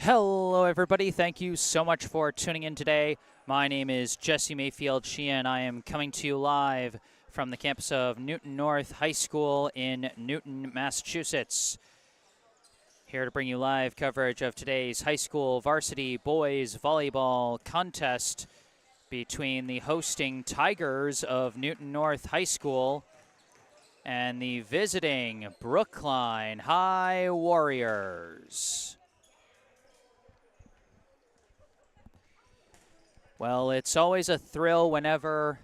Hello, everybody. Thank you so much for tuning in today. My name is Jesse Mayfield-Sheehan. I am coming to you live from the campus of Newton North High School in Newton, Massachusetts. Here to bring you live coverage of today's high school varsity boys volleyball contest between the hosting Tigers of Newton North High School and the visiting Brookline High Warriors. Well, it's always a thrill whenever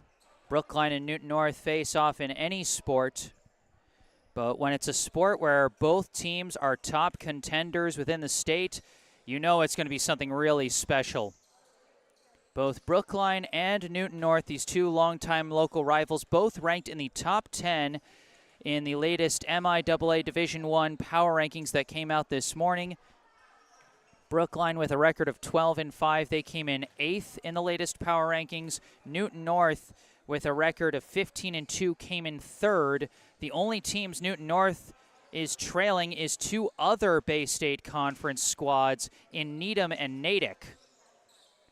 Brookline and Newton North face off in any sport. But when it's a sport where both teams are top contenders within the state, you know it's going to be something really special. Both Brookline and Newton North, these two longtime local rivals, both ranked in the top 10 in the latest MIAA Division I power rankings that came out this morning. Brookline with a record of 12-5. They came in 8th in the latest power rankings. Newton North with a record of 15-2 came in 3rd. The only teams Newton North is trailing is two other Bay State Conference squads in Needham and Natick.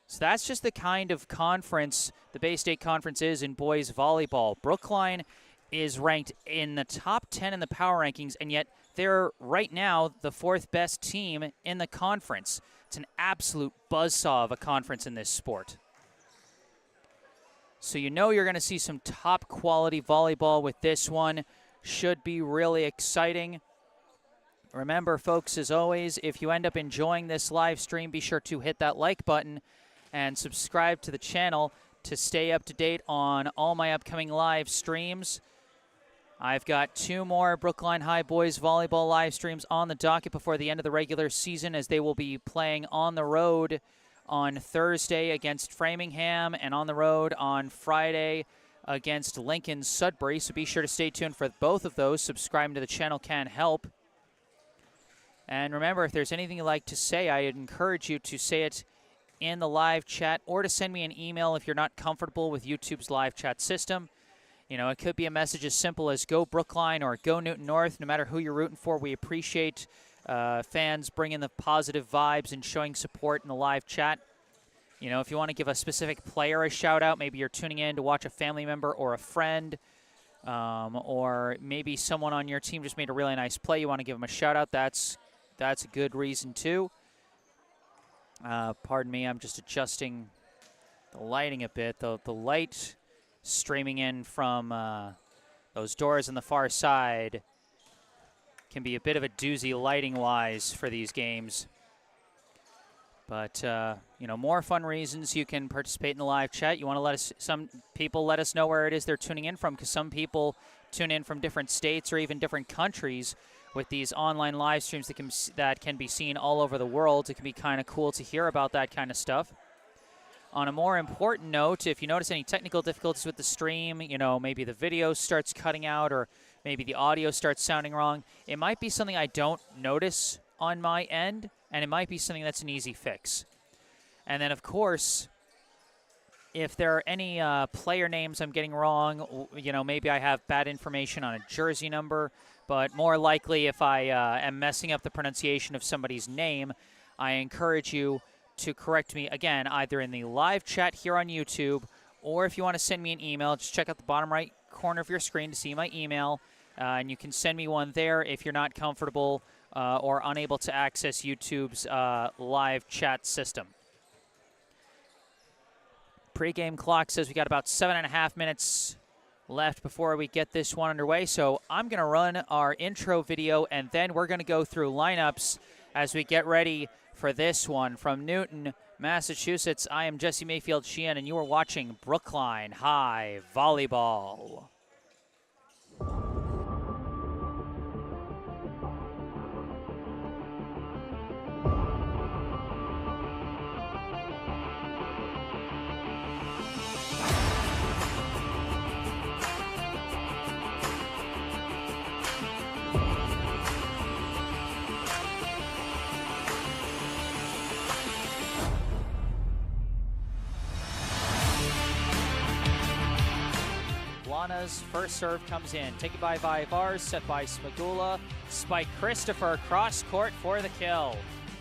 So that's just the kind of conference the Bay State Conference is in boys volleyball. Brookline is ranked in the top 10 in the power rankings, and yet they're right now the 4th best team in the conference. It's an absolute buzzsaw of a conference in this sport. So you know you're going to see some top quality volleyball with this one. Should be really exciting. Remember, folks, as always, if you end up enjoying this live stream, be sure to hit that like button and subscribe to the channel to stay up to date on all my upcoming live streams. I've got 2 more Brookline High boys volleyball live streams on the docket before the end of the regular season, as they will be playing on the road on Thursday against Framingham and on the road on Friday against Lincoln Sudbury. So be sure to stay tuned for both of those. Subscribing to the channel can help. And remember, if there's anything you'd like to say, I encourage you to say it in the live chat or to send me an email if you're not comfortable with YouTube's live chat system. You know, it could be a message as simple as go Brookline or go Newton North. No matter who you're rooting for, we appreciate fans bringing the positive vibes and showing support in the live chat. You know, if you want to give a specific player a shout out, maybe you're tuning in to watch a family member or a friend, or maybe someone on your team just made a really nice play, you want to give them a shout out, that's a good reason too. Pardon me, I'm just adjusting the lighting a bit. The light streaming in from those doors on the far side can be a bit of a doozy lighting-wise for these games. But, you know, more fun reasons you can participate in the live chat. You want to let us, some people let us know where it is they're tuning in from, because some people tune in from different states or even different countries with these online live streams that can be seen all over the world. It can be kind of cool to hear about that kind of stuff. On a more important note, if you notice any technical difficulties with the stream, you know, maybe the video starts cutting out or maybe the audio starts sounding wrong, it might be something I don't notice on my end, and it might be something that's an easy fix. And then, of course, if there are any player names I'm getting wrong, you know, maybe I have bad information on a jersey number, but more likely if I am messing up the pronunciation of somebody's name, I encourage you to correct me, again, either in the live chat here on YouTube, or if you want to send me an email, just check out the bottom right corner of your screen to see my email, and you can send me one there if you're not comfortable or unable to access YouTube's live chat system. Pre-game clock says we got about 7.5 minutes left before we get this one underway, so I'm going to run our intro video, and then we're going to go through lineups as we get ready for this one. From Newton, Massachusetts, I am Jesse Mayfield-Sheehan, and you are watching Brookline High Volleyball. Lana's first serve comes in. Taken by Vivars, set by Smagula. Spike Christopher cross court for the kill.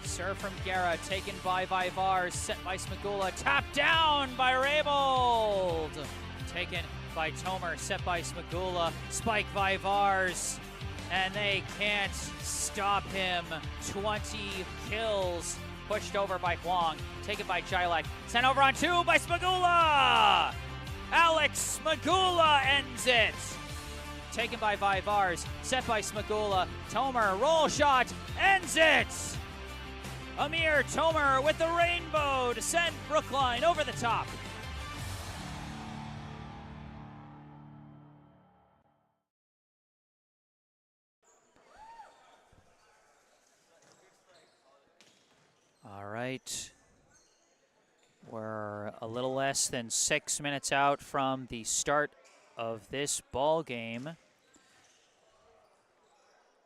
Serve from Guerra, taken by Vivars, set by Smagula, tapped down by Raybold. Taken by Tomer, set by Smagula, spike Vivars, and they can't stop him. 20 kills, pushed over by Huang, taken by Jilek, sent over on 2 by Smagula! Alex Smagula ends it! Taken by Vivars, set by Smagula, Tomer, roll shot, ends it! Amir Tomer with the rainbow to send Brookline over the top. All right. We're a little less than 6 minutes out from the start of this ball game.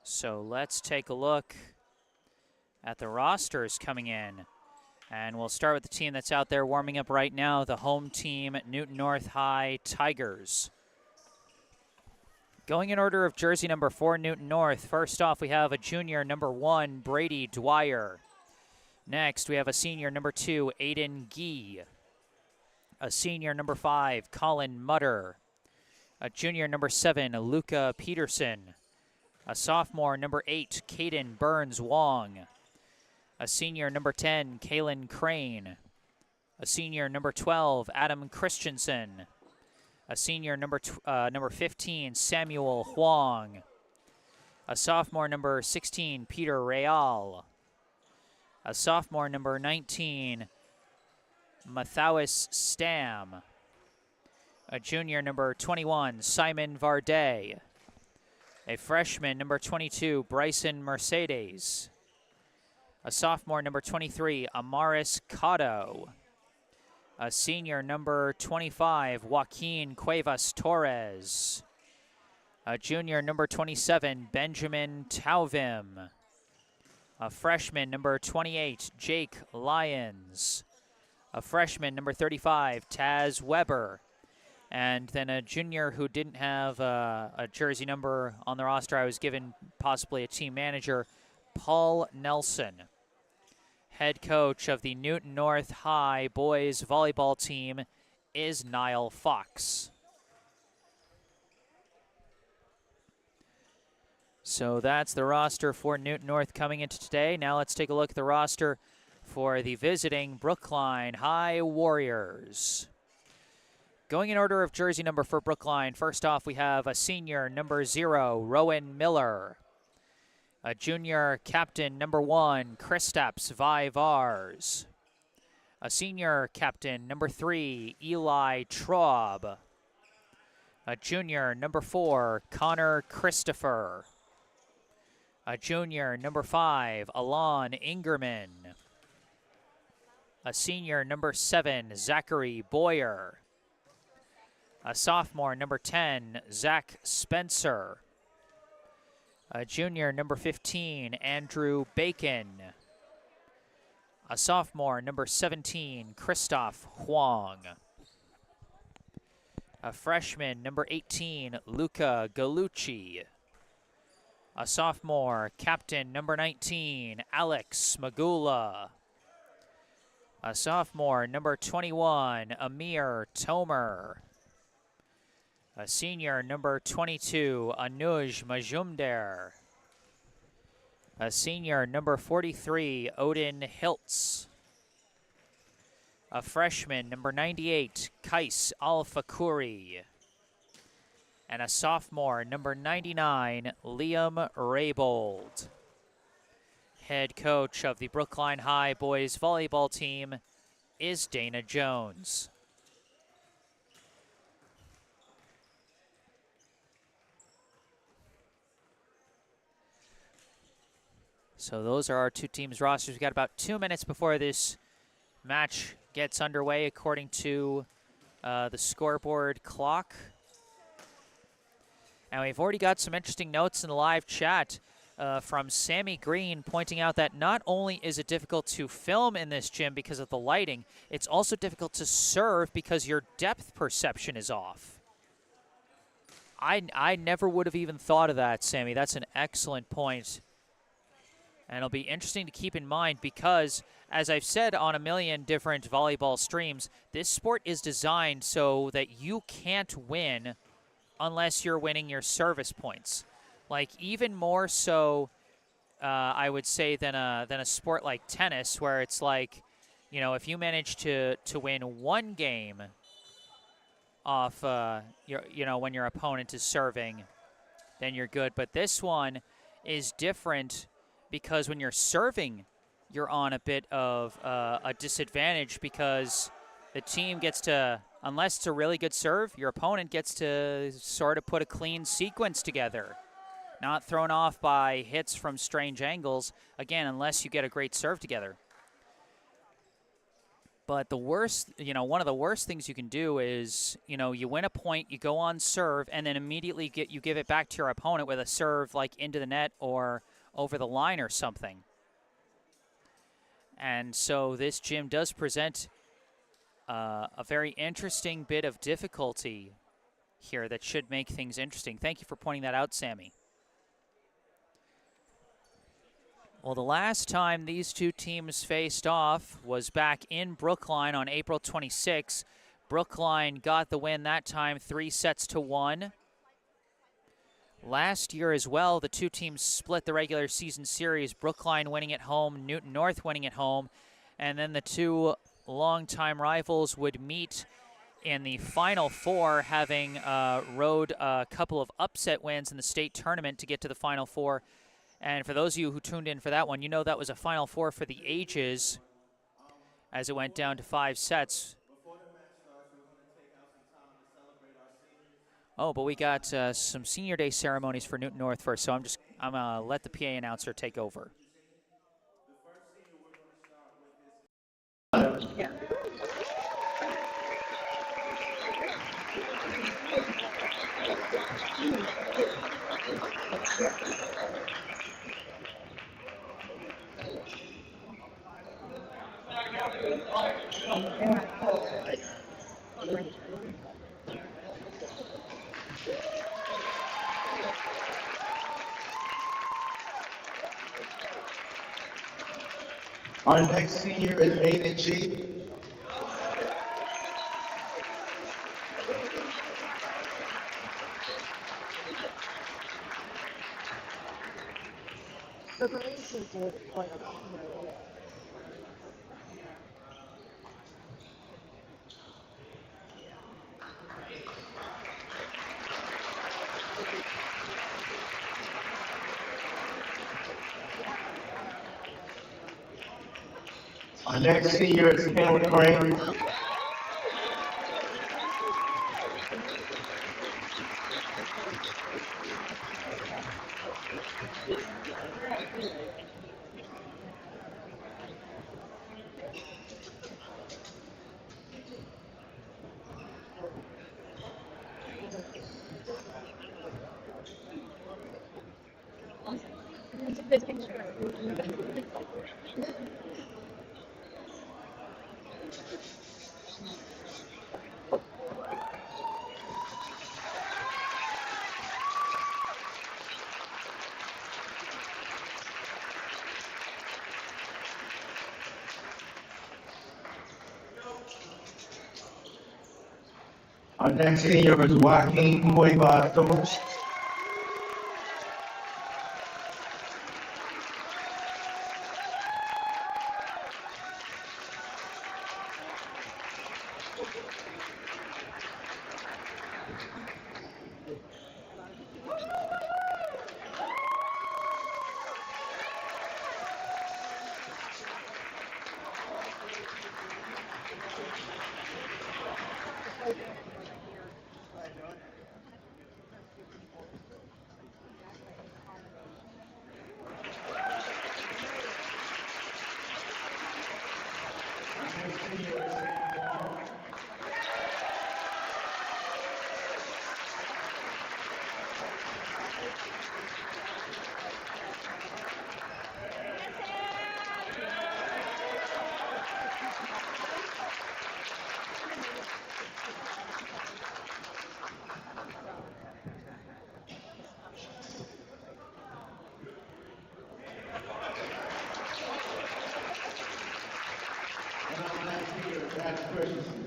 So let's take a look at the rosters coming in. And we'll start with the team that's out there warming up right now, the home team, Newton North High Tigers. Going in order of jersey number 4, Newton North. First off, we have a junior, number 1, Brady Dwyer. Next, we have a senior, number 2, Aiden Gee. A senior, number 5, Colin Mutter. A junior, number 7, Luca Peterson. A sophomore, number 8, Caden Burns Wong. A senior, number 10, Kalen Crane. A senior, number 12, Adam Christensen. A senior, number 15, Samuel Huang. A sophomore, number 16, Peter Real. A sophomore, number 19, Mathawis Stam. A junior, number 21, Simon Varday. A freshman, number 22, Bryson Mercedes. A sophomore, number 23, Amaris Cotto. A senior, number 25, Joaquin Cuevas Torres. A junior, number 27, Benjamin Tauvim. A freshman, number 28, Jake Lyons. A freshman, number 35, Taz Weber. And then a junior who didn't have a jersey number on the roster. I was given possibly a team manager, Paul Nelson. Head coach of the Newton North High boys volleyball team is Niall Fox. So that's the roster for Newton North coming into today. Now let's take a look at the roster for the visiting Brookline High Warriors. Going in order of jersey number for Brookline, first off we have a senior, number 0, Rowan Miller. A junior captain, number 1, Kristaps Vivars. A senior captain, number 3, Eli Traub. A junior, number 4, Connor Christopher. A junior, number 5, Alon Ingerman. A senior, number 7, Zachary Boyer. A sophomore, number 10, Zach Spencer. A junior, number 15, Andrew Bacon. A sophomore, number 17, Christoph Huang. A freshman, number 18, Luca Galucci. A sophomore, captain, number 19, Alex Smagula. A sophomore, number 21, Amir Tomer. A senior, number 22, Anuj Majumder. A senior, number 43, Odin Hiltz. A freshman, number 98, Kais Alfakuri. And a sophomore, number 99, Liam Raybold. Head coach of the Brookline High boys volleyball team is Dana Jones. So those are our two teams' rosters. We've got about 2 minutes before this match gets underway, according to the scoreboard clock. And we've already got some interesting notes in the live chat from Sammy Green pointing out that not only is it difficult to film in this gym because of the lighting, it's also difficult to serve because your depth perception is off. I never would have even thought of that, Sammy. That's an excellent point. And it'll be interesting to keep in mind because, as I've said on a million different volleyball streams, this sport is designed so that you can't win unless you're winning your service points. Like, even more so, I would say, than a sport like tennis, where it's like, you know, if you manage to win one game off when your opponent is serving, then you're good. But this one is different because when you're serving, you're on a bit of a disadvantage because the team gets to, unless it's a really good serve, your opponent gets to sort of put a clean sequence together, not thrown off by hits from strange angles, again, unless you get a great serve together. But the worst, one of the worst things you can do is, you win a point, you go on serve, and then immediately you give it back to your opponent with a serve like into the net or over the line or something. And so this gym does present a very interesting bit of difficulty here that should make things interesting. Thank you for pointing that out, Sammy. Well, the last time these two teams faced off was back in Brookline on April 26. Brookline got the win that time, 3-1. Last year as well, the two teams split the regular season series, Brookline winning at home, Newton North winning at home, and then the two longtime rivals would meet in the Final Four, having rode a couple of upset wins in the state tournament to get to the Final Four. And for those of you who tuned in for that one, that was a Final Four for the ages as it went down to 5 sets. Oh, but we got some Senior Day ceremonies for Newton North first, so I'm gonna let the PA announcer take over. Yeah. Our next senior is Aiden G. Our next senior is Cameron Crane. Our next senior is Joaquin Cuevas. Adam Christensen.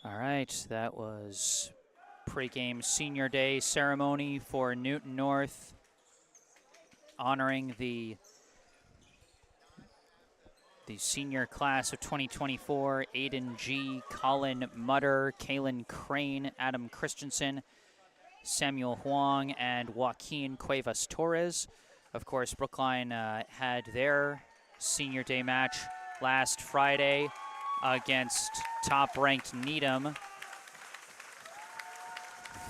All right, that was pregame senior day ceremony for Newton North, honoring the senior class of 2024, Aiden G., Colin Mutter, Kalen Crane, Adam Christensen, Samuel Huang, and Joaquin Cuevas Torres. Of course, Brookline had their senior day match last Friday against top-ranked Needham.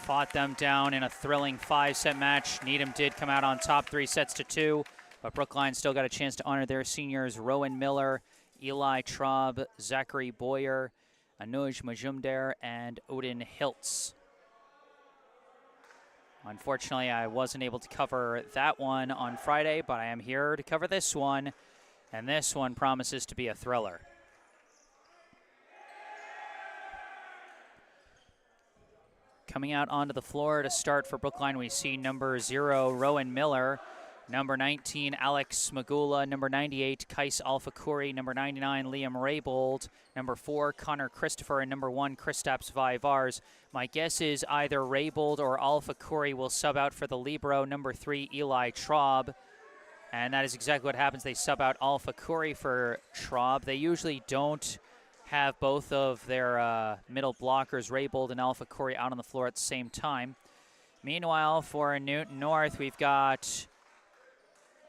Fought them down in a thrilling 5-set match. Needham did come out on top 3-2, but Brookline still got a chance to honor their seniors, Rowan Miller, Eli Traub, Zachary Boyer, Anuj Majumdar, and Odin Hiltz. Unfortunately, I wasn't able to cover that one on Friday, but I am here to cover this one, and this one promises to be a thriller. Coming out onto the floor to start for Brookline, we see number 0, Rowan Miller, number 19, Alex Smagula, number 98, Kais Alfakuri, number 99, Liam Raybold, number 4, Connor Christopher, and number 1, Kristaps Vaivars. My guess is either Raybold or Alfakuri will sub out for the libero, number 3, Eli Traub. And that is exactly what happens. They sub out Alfakuri for Traub. They usually don't have both of their middle blockers, Raybold and Alfakuri, out on the floor at the same time. Meanwhile, for Newton North, we've got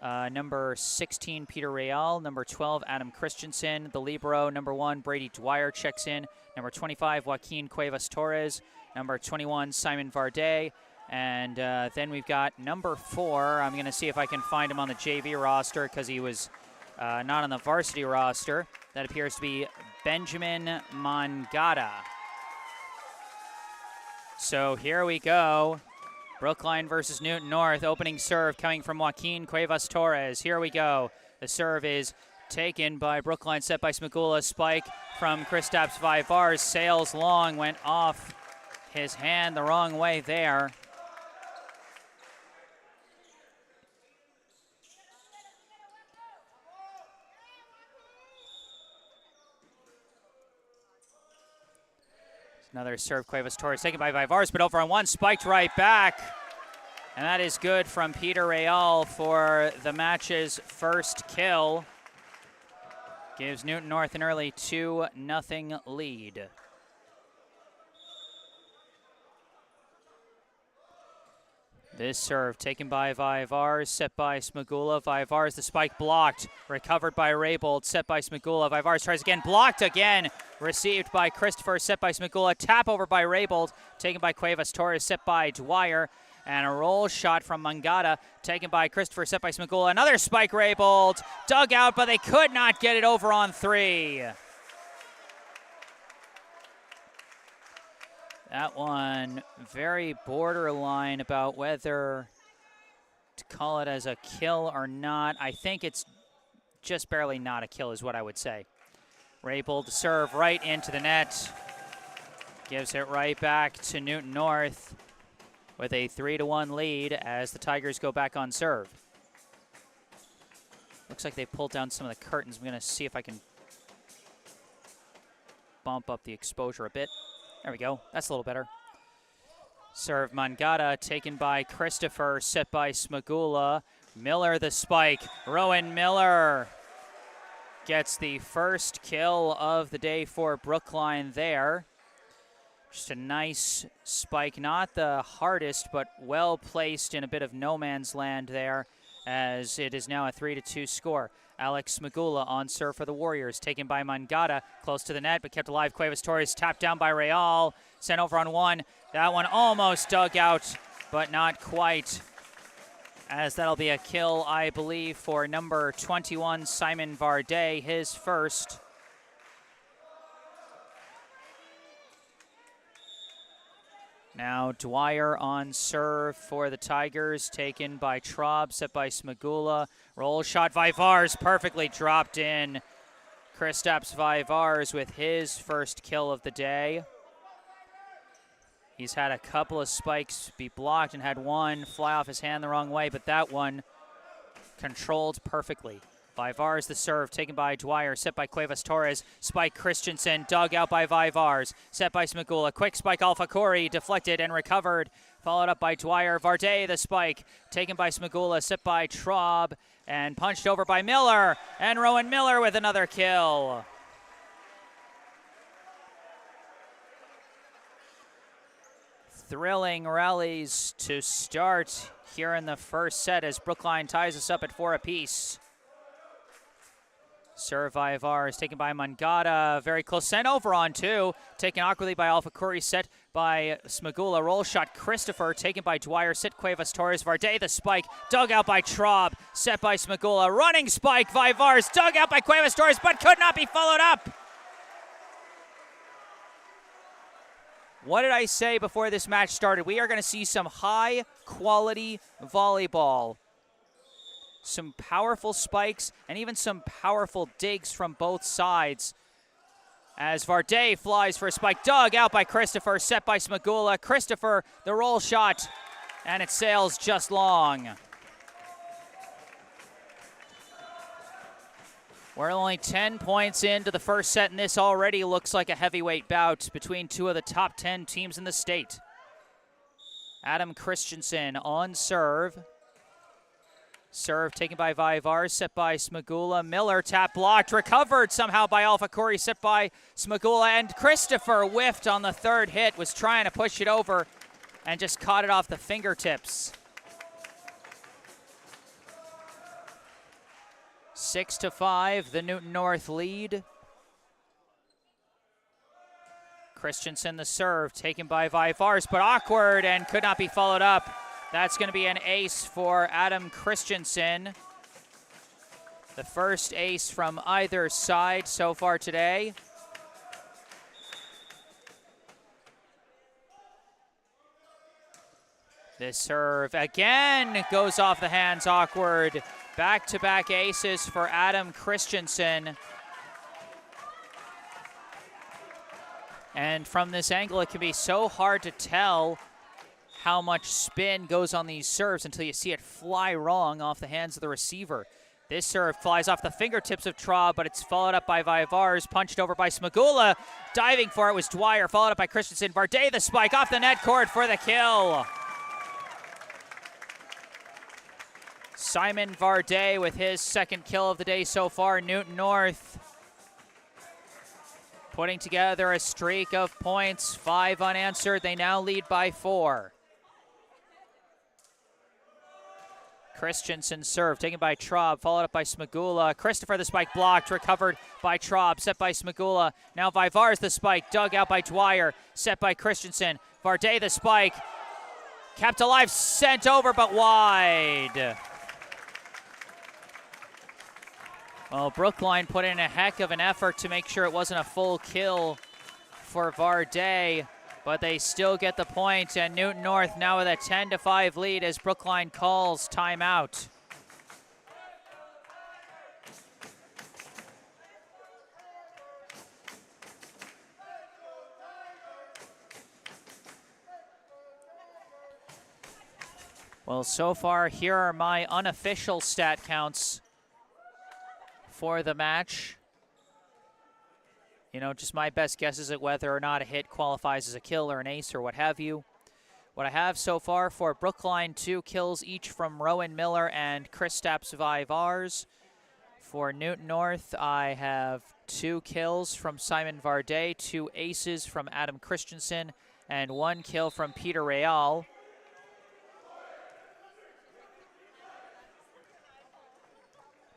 number 16, Peter Real, number 12, Adam Christensen. The libero, number 1, Brady Dwyer checks in. Number 25, Joaquin Cuevas Torres. Number 21, Simon Varday. And then we've got number 4. I'm going to see if I can find him on the JV roster because he was not on the varsity roster. That appears to be Benjamin Mangata. So here we go. Brookline versus Newton North. Opening serve coming from Joaquin Cuevas Torres. Here we go. The serve is taken by Brookline, set by Smagula. Spike from Kristaps Vaivars. Sails long, went off his hand the wrong way there. Another serve, Cuevas Torres taken by Vaivars, but over on one, spiked right back. And that is good from Peter Real for the match's first kill. Gives Newton North an early 2-0 lead. This serve taken by Vaivars, set by Smagula. Vaivars, the spike blocked, recovered by Raybold, set by Smagula. Vaivars tries again, blocked again, received by Christopher, set by Smagula. Tap over by Raybold, taken by Cuevas Torres, set by Dwyer. And a roll shot from Mangata, taken by Christopher, set by Smagula. Another spike, Raybold, dug out, but they could not get it over on 3. That one very borderline about whether to call it as a kill or not. I think it's just barely not a kill is what I would say. Raybold to serve right into the net. Gives it right back to Newton North with a 3-1 lead as the Tigers go back on serve. Looks like they pulled down some of the curtains. I'm going to see if I can bump up the exposure a bit. There we go. That's a little better. Serve Mangata taken by Christopher, set by Smagula. Miller the spike. Rowan Miller gets the first kill of the day for Brookline there. Just a nice spike, not the hardest, but well placed in a bit of no man's land there. as it is now a 3-2 score. Alex Smagula on serve for the Warriors, taken by Mangata, close to the net, but kept alive. Cuevas Torres tapped down by Real, sent over on one. That one almost dug out, but not quite, as that'll be a kill, I believe, for number 21, Simon Varday, his first. Now Dwyer on serve for the Tigers, taken by Traub, set by Smagula. Roll shot, Vivars perfectly dropped in. Kristaps Vivars with his first kill of the day. He's had a couple of spikes be blocked and had one fly off his hand the wrong way, but that one controlled perfectly. Vivars the serve, taken by Dwyer, set by Cuevas Torres. Spike Christensen, dug out by Vivars, set by Smagula. Quick spike, Alpha Corey, deflected and recovered, followed up by Dwyer. Varday the spike, taken by Smagula, set by Traub, and punched over by Miller. And Rowan Miller with another kill. Thrilling rallies to start here in the first set as Brookline ties us up at 4 apiece. Serve Vivars, taken by Mangata, very close, sent over on two, taken awkwardly by Alpha Curry, set by Smagula. Roll shot, Christopher, taken by Dwyer, set Cuevas Torres. Varday the spike, dug out by Traub, set by Smagula. Running spike, Vivars, dug out by Cuevas Torres, but could not be followed up. What did I say before this match started? We are going to see some high-quality volleyball. Some powerful spikes and even some powerful digs from both sides. As Varday flies for a spike, dug out by Christopher, set by Smagula. Christopher, the roll shot, and it sails just long. We're only 10 points into the first set, and this already looks like a heavyweight bout between two of the top 10 teams in the state. Adam Christensen on serve. Serve taken by Vivars, set by Smagula. Miller tap blocked, recovered somehow by Alpha Corey, set by Smagula. And Christopher whiffed on the third hit, was trying to push it over and just caught it off the fingertips. 6-5, the Newton North lead. Christensen the serve, taken by Vivars, but awkward and could not be followed up. That's going to be an ace for Adam Christensen. The first ace from either side so far today. This serve again goes off the hands, awkward. Back-to-back aces for Adam Christensen. And from this angle, it can be so hard to tell how much spin goes on these serves until you see it fly wrong off the hands of the receiver. This serve flies off the fingertips of Traub, but it's followed up by Vivars, punched over by Smagula. Diving for it was Dwyer, followed up by Christensen. Varday the spike off the net cord for the kill. Simon Varday with his second kill of the day so far. Newton North putting together a streak of points, 5 unanswered. They now lead by 4. Christensen serve, taken by Traub, followed up by Smagula. Christopher the spike blocked, recovered by Traub, set by Smagula. Now Vivars the spike, dug out by Dwyer, set by Christensen. Varday the spike, kept alive, sent over but wide. Well, Brookline put in a heck of an effort to make sure it wasn't a full kill for Varday, but they still get the point, and Newton North now with a 10-5 lead as Brookline calls timeout. Well, so far, here are my unofficial stat counts for the match. You know, just my best guesses at whether or not a hit qualifies as a kill or an ace or what have you. What I have so far for Brookline, 2 kills each from Rowan Miller and Kristaps Vivars. For Newton North, I have 2 kills from Simon Varday, 2 aces from Adam Christensen, and 1 kill from Peter Real.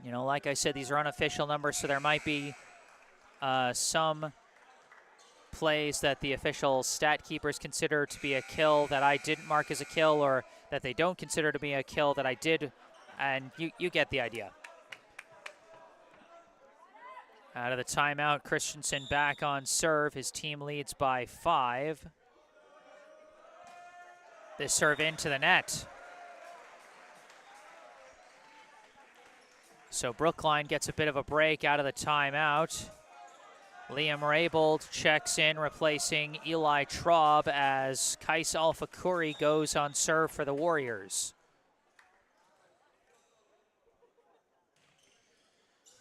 You know, like I said, these are unofficial numbers, so there might be some plays that the official stat keepers consider to be a kill that I didn't mark as a kill, or that they don't consider to be a kill that I did, and you get the idea. Out of the timeout, Christensen back on serve. His team leads by 5. This serve into the net. So Brookline gets a bit of a break out of the timeout. Liam Raybold checks in, replacing Eli Traub as Kais Alfakuri goes on serve for the Warriors.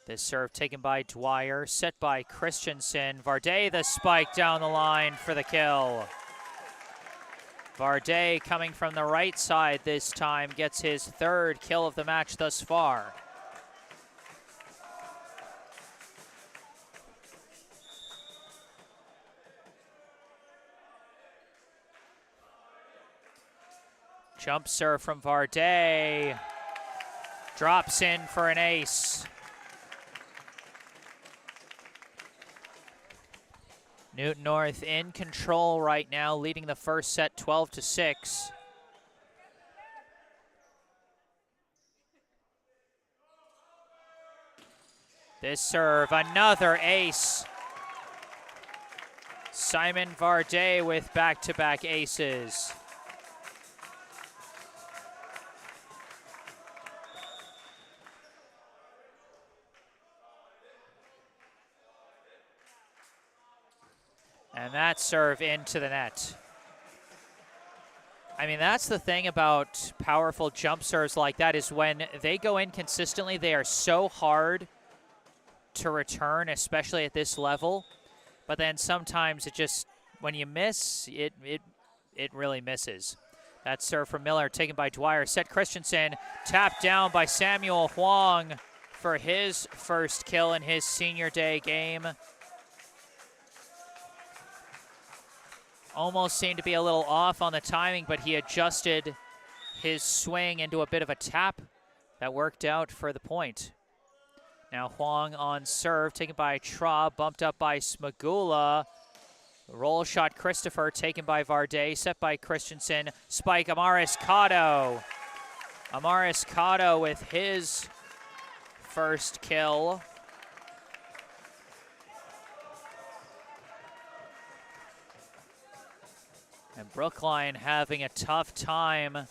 This serve taken by Dwyer, set by Christensen. Varday the spike down the line for the kill. Varday coming from the right side this time gets his 3rd kill of the match thus far. Jump serve from Varday. Drops in for an ace. Newton North in control right now, leading the first set 12-6. This serve, another ace. Simon Varday with back-to-back aces. And that serve into the net. I mean, that's the thing about powerful jump serves like that, is when they go in consistently, they are so hard to return, especially at this level. But then sometimes it just, when you miss, it really misses. That serve from Miller taken by Dwyer. Set Christensen, tapped down by Samuel Huang for his first kill in his senior day game. Almost seemed to be a little off on the timing, but he adjusted his swing into a bit of a tap that worked out for the point. Now Huang on serve, taken by Traub, bumped up by Smagula. Roll shot Christopher, taken by Varday, set by Christensen. Spike Amaris Cotto. Amaris Cotto with his first kill. And Brookline having a tough time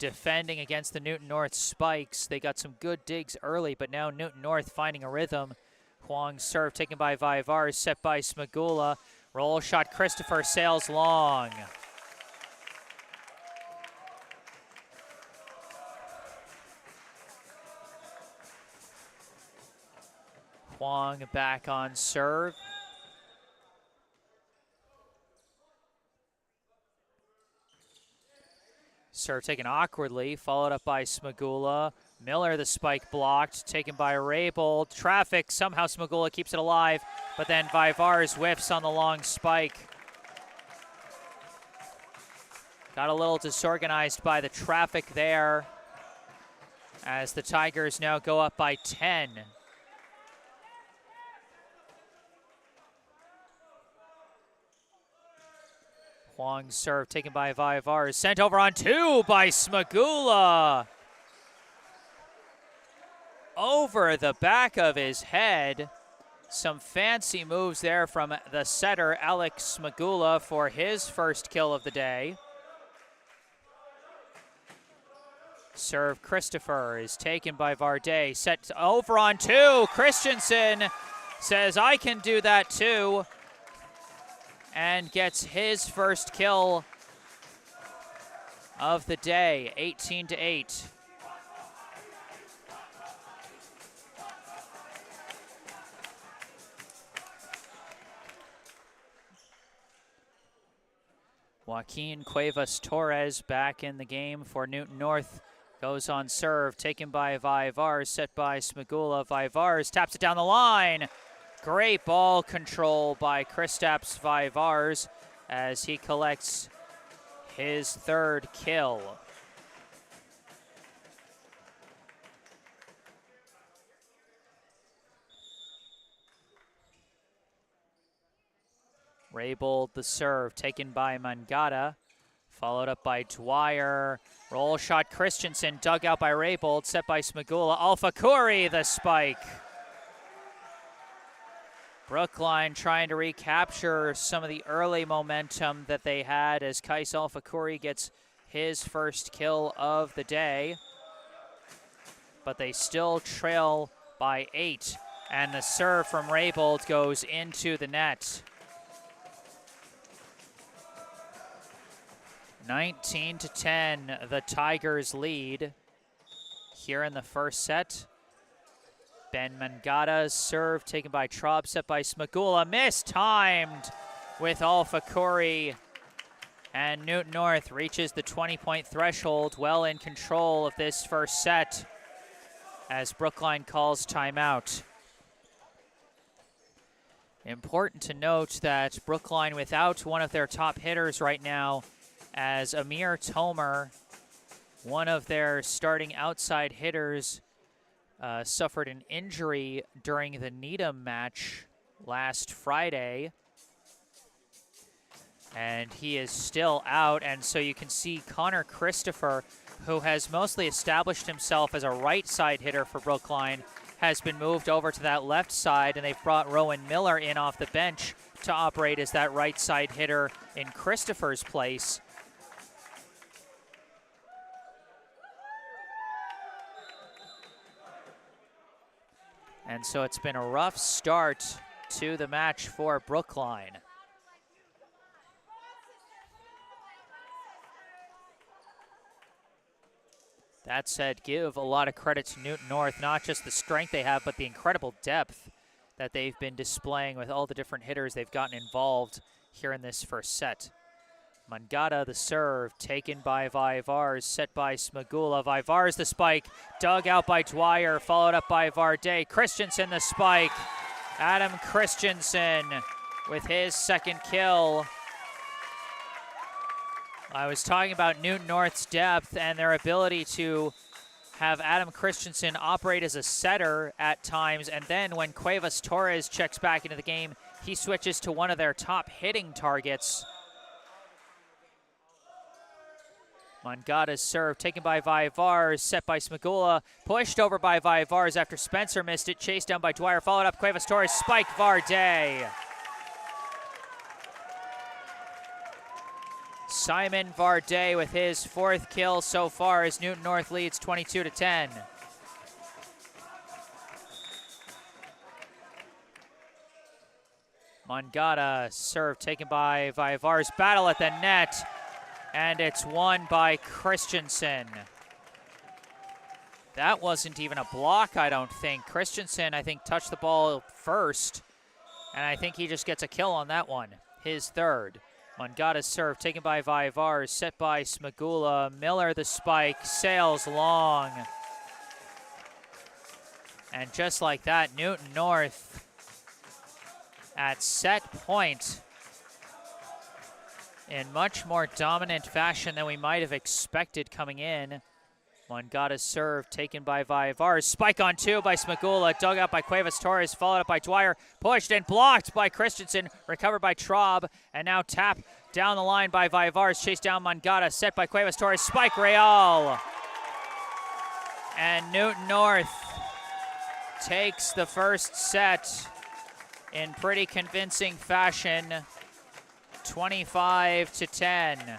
defending against the Newton North spikes. They got some good digs early, but now Newton North finding a rhythm. Huang's serve taken by Vivars, set by Smagula. Roll shot Christopher sails long. Huang back on serve. Serve taken awkwardly, followed up by Smagula. Miller, the spike blocked, taken by Raybold. Traffic, somehow Smagula keeps it alive, but then Vivars whiffs on the long spike. Got a little disorganized by the traffic there, as the Tigers now go up by 10. Huang's serve taken by Vivars, sent over on 2 by Smagula. Over the back of his head. Some fancy moves there from the setter, Alex Smagula, for his first kill of the day. Serve Christopher is taken by Varday, set over on 2. Christensen says, I can do that too, and gets his first kill of the day, 18-8. Joaquin Cuevas-Torres back in the game for Newton North. Goes on serve, taken by Vivars, set by Smagula. Vivars taps it down the line. Great ball control by Kristaps Vivars as he collects his 3rd kill. Raybold the serve, taken by Mangata, followed up by Dwyer. Roll shot Christensen, dug out by Raybold, set by Smagula. Alfakuri the spike. Brookline trying to recapture some of the early momentum that they had as Kais Alfakuri gets his first kill of the day. But they still trail by 8, and the serve from Raybold goes into the net. 19-10, the Tigers lead here in the first set. Ben Mangata's serve taken by Traub, set by Smagula, mistimed with Alfakuri. And Newton North reaches the 20-point threshold, well in control of this first set as Brookline calls timeout. Important to note that Brookline without one of their top hitters right now, as Amir Tomer, one of their starting outside hitters, suffered an injury during the Needham match last Friday. And he is still out, and so you can see Connor Christopher, who has mostly established himself as a right side hitter for Brookline, has been moved over to that left side, and they've brought Rowan Miller in off the bench to operate as that right side hitter in Christopher's place. And so it's been a rough start to the match for Brookline. That said, give a lot of credit to Newton North, not just the strength they have, but the incredible depth that they've been displaying with all the different hitters they've gotten involved here in this first set. Mangata the serve, taken by Vaivars, set by Smagula. Vaivars the spike, dug out by Dwyer, followed up by Varday. Christensen the spike. Adam Christensen with his second kill. I was talking about Newton North's depth and their ability to have Adam Christensen operate as a setter at times, and then when Cuevas Torres checks back into the game, he switches to one of their top hitting targets. Mangata's serve taken by Vaivars, set by Smagula, pushed over by Vaivars after Spencer missed it, chased down by Dwyer, followed up Cuevas Torres, spike Varday. Simon Varday with his fourth kill so far as Newton North leads 22-10. Mangata serve taken by Vaivars, battle at the net, and it's won by Christensen. That wasn't even a block, I don't think. Christensen, I think, touched the ball first, and I think he just gets a kill on that one, his third. Mangata's serve taken by Vaivars, set by Smagula. Miller the spike, sails long. And just like that, Newton North at set point in much more dominant fashion than we might have expected coming in. Mangata's serve taken by Vaivars. Spike on 2 by Smagula. Dug out by Cuevas Torres. Followed up by Dwyer. Pushed and blocked by Christensen. Recovered by Traub. And now tap down the line by Vaivars. Chased down Mangata. Set by Cuevas Torres. Spike Real. And Newton North takes the first set in pretty convincing fashion. 25-10.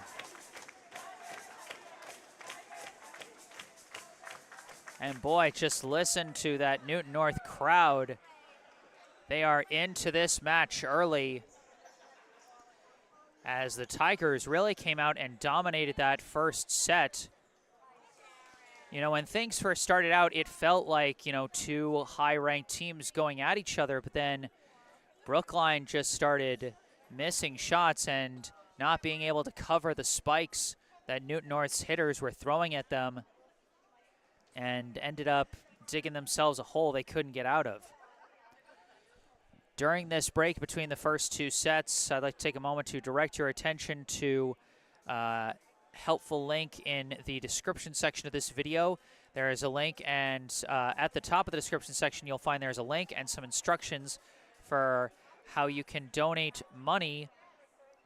And boy, just listen to that Newton North crowd. They are into this match early, as the Tigers really came out and dominated that first set. You know, when things first started out, it felt like, you know, two high-ranked teams going at each other, but then Brookline just started missing shots and not being able to cover the spikes that Newton North's hitters were throwing at them, and ended up digging themselves a hole they couldn't get out of. During this break between the first two sets, I'd like to take a moment to direct your attention to a helpful link in the description section of this video. There is a link, and at the top of the description section, you'll find there's a link and some instructions for how you can donate money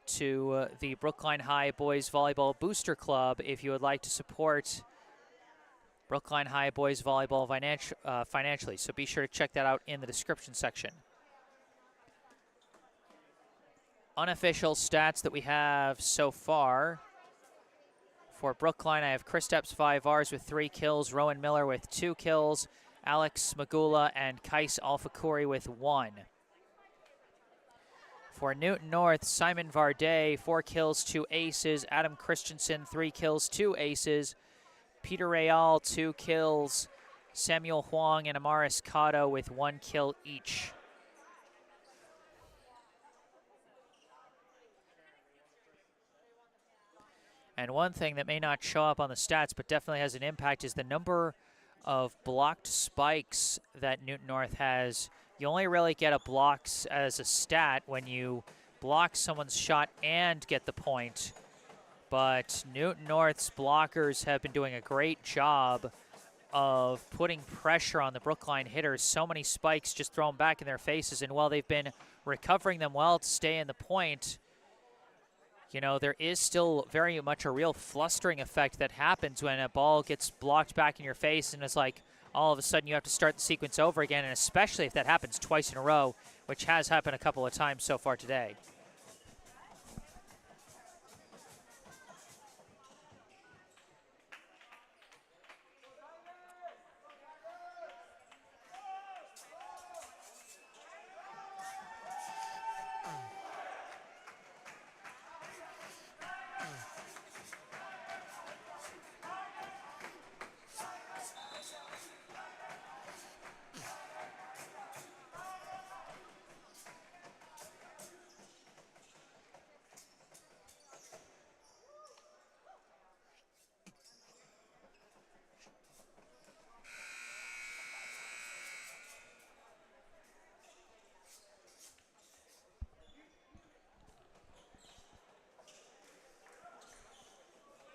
to the Brookline High Boys Volleyball Booster Club if you would like to support Brookline High Boys Volleyball financially. So be sure to check that out in the description section. Unofficial stats that we have so far. For Brookline, I have Kristaps Vivars with 3 kills, Rowan Miller with 2 kills, Alex Smagula and Kais Alfakuri with 1. For Newton North, Simon Varday, 4 kills, 2 aces, Adam Christensen, 3 kills, 2 aces, Peter Real, 2 kills, Samuel Huang and Amaris Cotto with 1 kill each. And one thing that may not show up on the stats but definitely has an impact is the number of blocked spikes that Newton North has. You only really get a blocks as a stat when you block someone's shot and get the point. But Newton North's blockers have been doing a great job of putting pressure on the Brookline hitters. So many spikes just thrown back in their faces, and while they've been recovering them well to stay in the point, you know, there is still very much a real flustering effect that happens when a ball gets blocked back in your face, and it's like all of a sudden you have to start the sequence over again, and especially if that happens twice in a row, which has happened a couple of times so far today.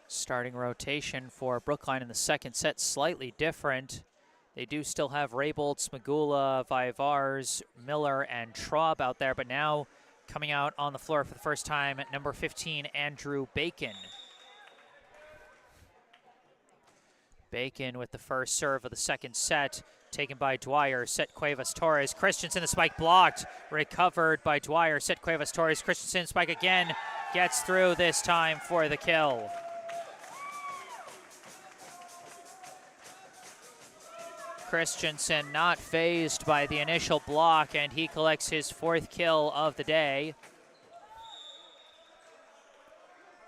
Starting rotation for Brookline in the second set, slightly different. They do still have Raybold, Smagula, Vivars, Miller, and Traub out there, but now coming out on the floor for the first time at number 15, Andrew Bacon. Bacon with the first serve of the second set, taken by Dwyer, set Cuevas Torres. Christensen, the spike blocked, recovered by Dwyer, set Cuevas Torres. Christensen, spike again, gets through this time for the kill. Christensen not fazed by the initial block, and he collects his 4th kill of the day.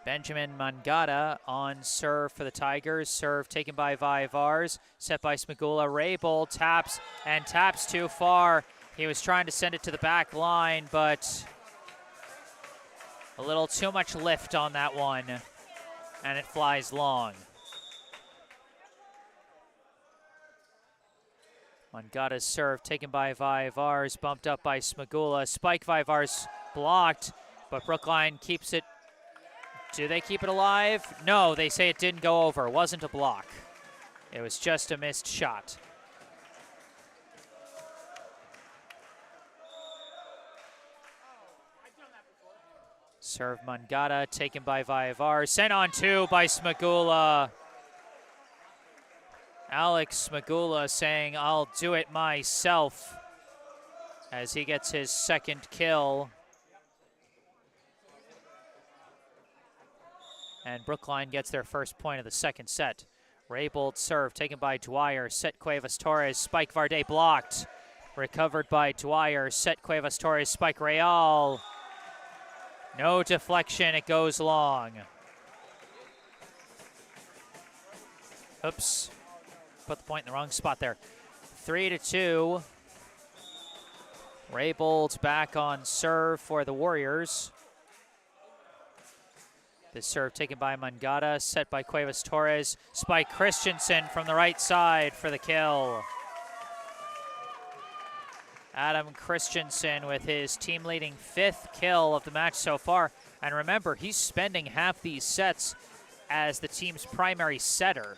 Benjamin Mangata on serve for the Tigers. Serve taken by Vivars, set by Smagula. Raybold taps, and taps too far. He was trying to send it to the back line, but a little too much lift on that one, and it flies long. Mangata's serve taken by Vivars, bumped up by Smagula. Spike Vivars blocked, but Brookline keeps it. Do they keep it alive? No, they say it didn't go over. It wasn't a block. It was just a missed shot. Serve Mangata, taken by Vivars. Sent on 2 by Smagula. Alex Smagula saying, "I'll do it myself," as he gets his 2nd kill. And Brookline gets their first point of the second set. Raybold serve taken by Dwyer, set Cuevas Torres, spike Varday blocked. Recovered by Dwyer, set Cuevas Torres, spike Real. No deflection, it goes long. Oops. Put the point in the wrong spot there. 3-2. Raybold back on serve for the Warriors. This serve taken by Mangata, set by Cuevas Torres. Spike Christensen from the right side for the kill. Adam Christensen with his team-leading 5th kill of the match so far. And remember, he's spending half these sets as the team's primary setter.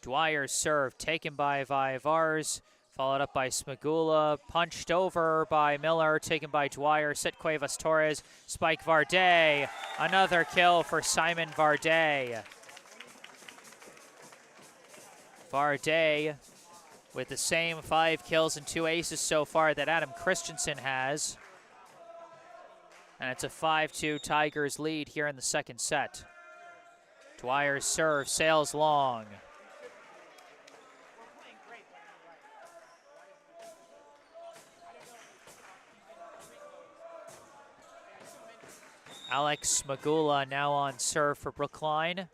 Dwyer's serve taken by Vivars. Followed up by Smagula, punched over by Miller, taken by Dwyer, set Cuevas Torres, spike Varday. Another kill for Simon Varday. Varday with the same 5 kills and 2 aces so far that Adam Christensen has. And it's a 5-2 Tigers lead here in the second set. Dwyer's serve sails long. Alex Smagula now on serve for Brookline,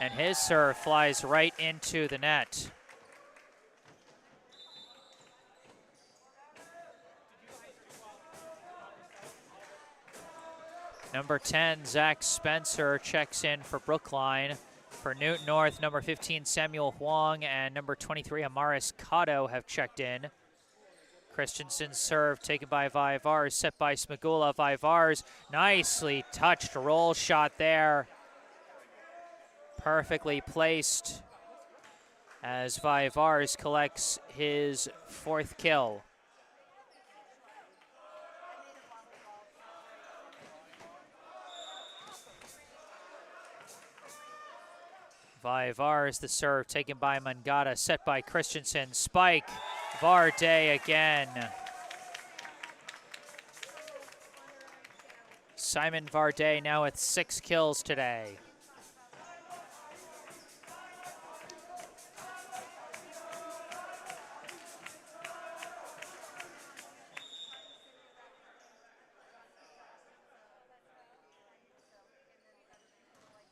and his serve flies right into the net. Number 10, Zach Spencer, checks in for Brookline. For Newton North, number 15, Samuel Huang, and number 23, Amaris Cotto have checked in. Christensen's serve taken by Vivars, set by Smagula. Vivars, nicely touched roll shot there. Perfectly placed as Vivars collects his 4th kill. Vivars, the serve taken by Mangata, set by Christensen. Spike, Varday again. Simon Varday now with 6 kills today.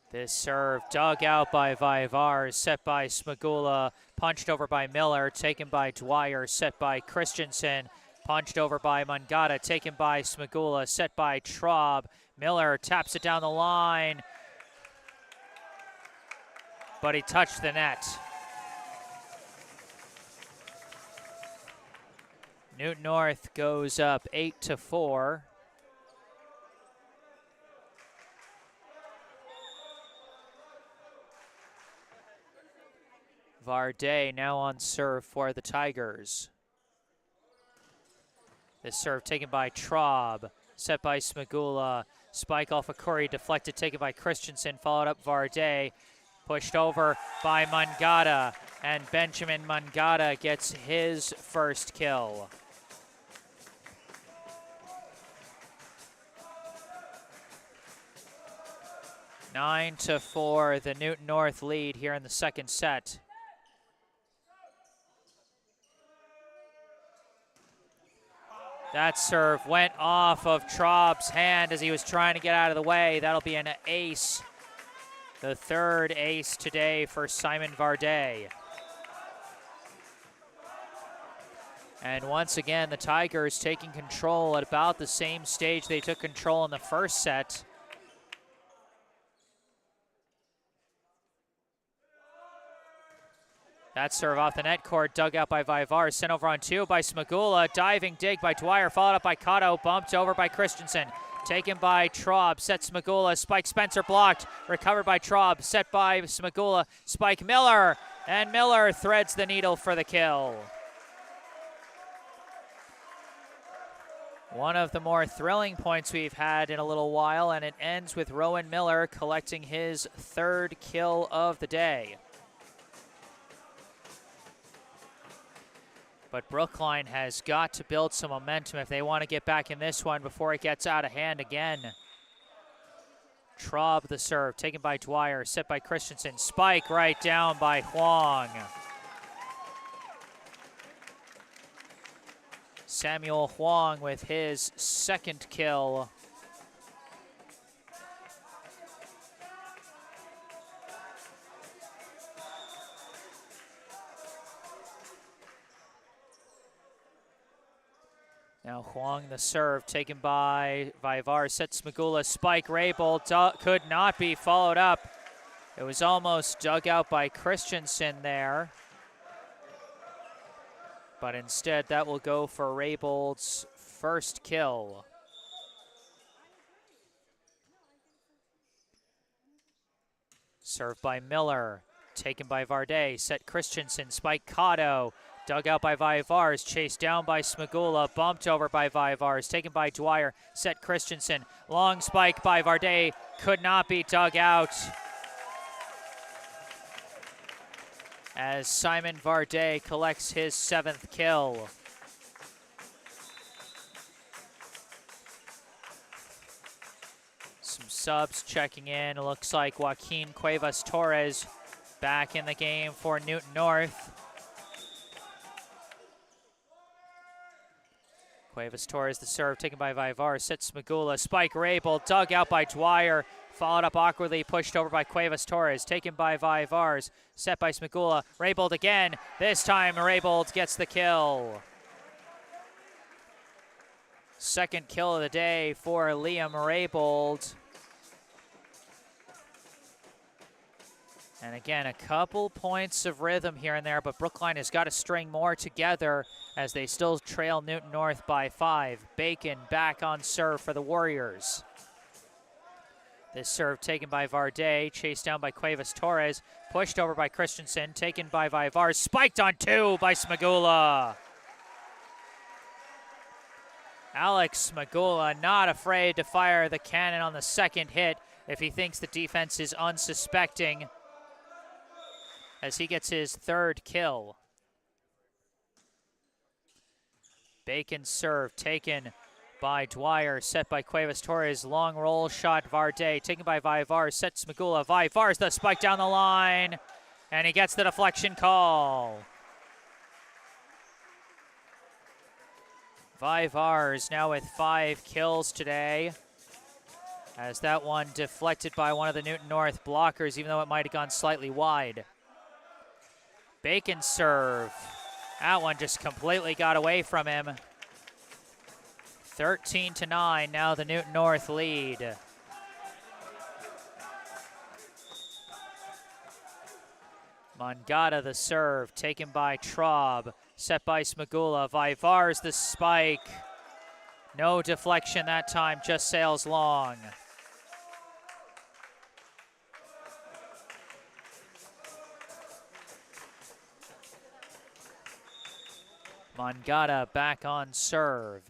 This serve dug out by Vivars, set by Smagula, punched over by Miller, taken by Dwyer, set by Christensen, punched over by Mangata, taken by Smagula, set by Traub. Miller taps it down the line, but he touched the net. Newton North goes up 8-4. Varday now on serve for the Tigers. This serve taken by Traub, set by Smagula. Spike off of Curry, deflected, taken by Christensen, followed up Varday. Pushed over by Mangata, and Benjamin Mangata gets his 1st kill. Nine to 4, the Newton North lead here in the second set. That serve went off of Traub's hand as he was trying to get out of the way. That'll be an ace. The 3rd ace today for Simon Varday. And once again, the Tigers taking control at about the same stage they took control in the first set. That serve off the net cord, dug out by Vivars, sent over on 2 by Smagula, diving dig by Dwyer, followed up by Cotto, bumped over by Christensen, taken by Traub, set Smagula, Spike Spencer blocked, recovered by Traub, set by Smagula, Spike Miller, and Miller threads the needle for the kill. One of the more thrilling points we've had in a little while, and it ends with Rowan Miller collecting his 3rd kill of the day. But Brookline has got to build some momentum if they want to get back in this one before it gets out of hand again. Traub the serve, taken by Dwyer, set by Christensen. Spike right down by Huang. Samuel Huang with his 2nd kill. Now Huang the serve, taken by Vivars, sets Smagula, spike, Raybold, could not be followed up. It was almost dug out by Christensen there. But instead that will go for Raybold's 1st kill. Served by Miller, taken by Varday, set Christensen, spike Cotto, Dug out by Vivars, chased down by Smagula, bumped over by Vivars, taken by Dwyer, set Christensen. Long spike by Varday, could not be dug out. As Simon Varday collects his 7th kill. Some subs checking in. It looks like Joaquin Cuevas-Torres back in the game for Newton North. Cuevas-Torres, the serve taken by Vivar, sets Smagula, spike Rabel, dug out by Dwyer, followed up awkwardly, pushed over by Cuevas-Torres, taken by Vivars, set by Smagula, Rabel again, this time Rabel gets the kill. 2nd kill of the day for Liam Raybold. And again, a couple points of rhythm here and there, but Brookline has got to string more together as they still trail Newton North by 5. Bacon back on serve for the Warriors. This serve taken by Varday, chased down by Cuevas-Torres, pushed over by Christensen, taken by Vivars, spiked on 2 by Smagula. Alex Smagula not afraid to fire the cannon on the 2nd hit if he thinks the defense is unsuspecting, as he gets his 3rd kill. Bacon's serve taken by Dwyer, set by Cuevas-Torres, long roll shot Varday, taken by Vivars, set Smagula, Vivars the spike down the line, and he gets the deflection call. Vivars now with 5 kills today, as that one deflected by one of the Newton North blockers, even though it might have gone slightly wide. Bacon serve. That one just completely got away from him. 13-9, now the Newton North lead. Mangata the serve, taken by Traub, set by Smagula. Vivars the spike. No deflection that time, just sails long. Mangata back on serve.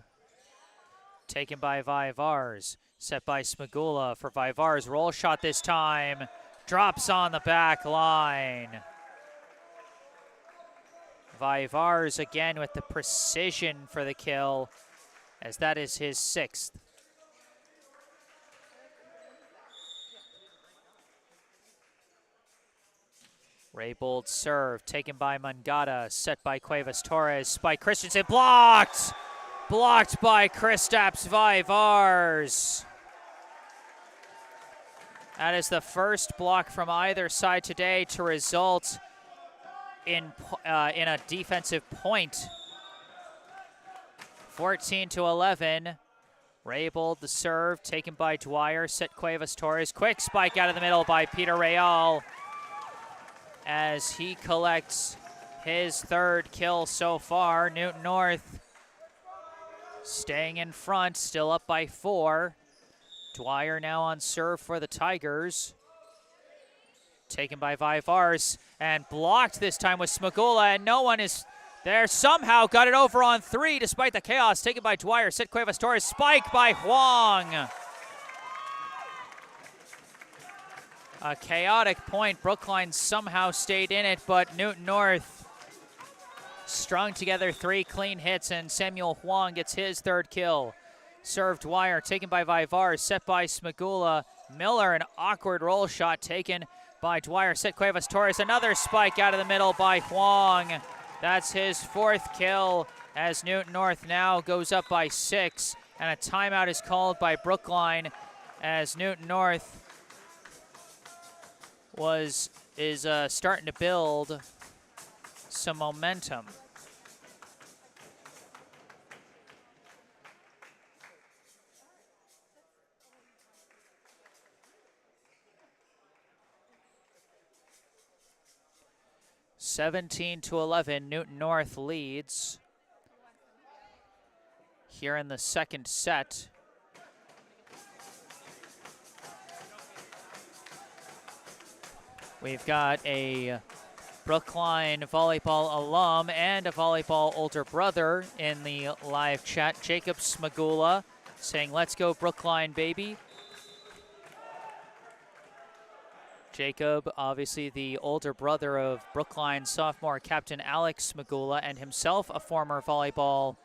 Taken by Vivars, set by Smagula for Vivars. Roll shot this time. Drops on the back line. Vivars again with the precision for the kill, as that is his 6th. Raybold serve, taken by Mangata, set by Cuevas-Torres, spike Christensen, blocked! Blocked by Kristaps Vivars. That is the first block from either side today to result in a defensive point. 14-11. Raybold the serve, taken by Dwyer, set Cuevas-Torres. Quick spike out of the middle by Peter Real, as he collects his 3rd kill so far. Newton North staying in front, still up by 4. Dwyer now on serve for the Tigers. Taken by Vivars and blocked this time with Smagula, and no one is there. Somehow got it over on 3 despite the chaos. Taken by Dwyer, set Cuevas-Torres, spike by Huang. A chaotic point. Brookline somehow stayed in it, but Newton North strung together 3 clean hits, and Samuel Huang gets his 3rd kill. Serve Dwyer, taken by Vivars, set by Smagula. Miller, an awkward roll shot taken by Dwyer, set Cuevas-Torres. Another spike out of the middle by Huang. That's his 4th kill, as Newton North now goes up by 6, and a timeout is called by Brookline, as Newton North is starting to build some momentum. (17-11), Newton North leads here in the 2nd set. We've got a Brookline volleyball alum and a volleyball older brother in the live chat, Jacob Smagula, saying, "Let's go Brookline, baby." Jacob, obviously the older brother of Brookline sophomore captain Alex Smagula, and himself a former volleyball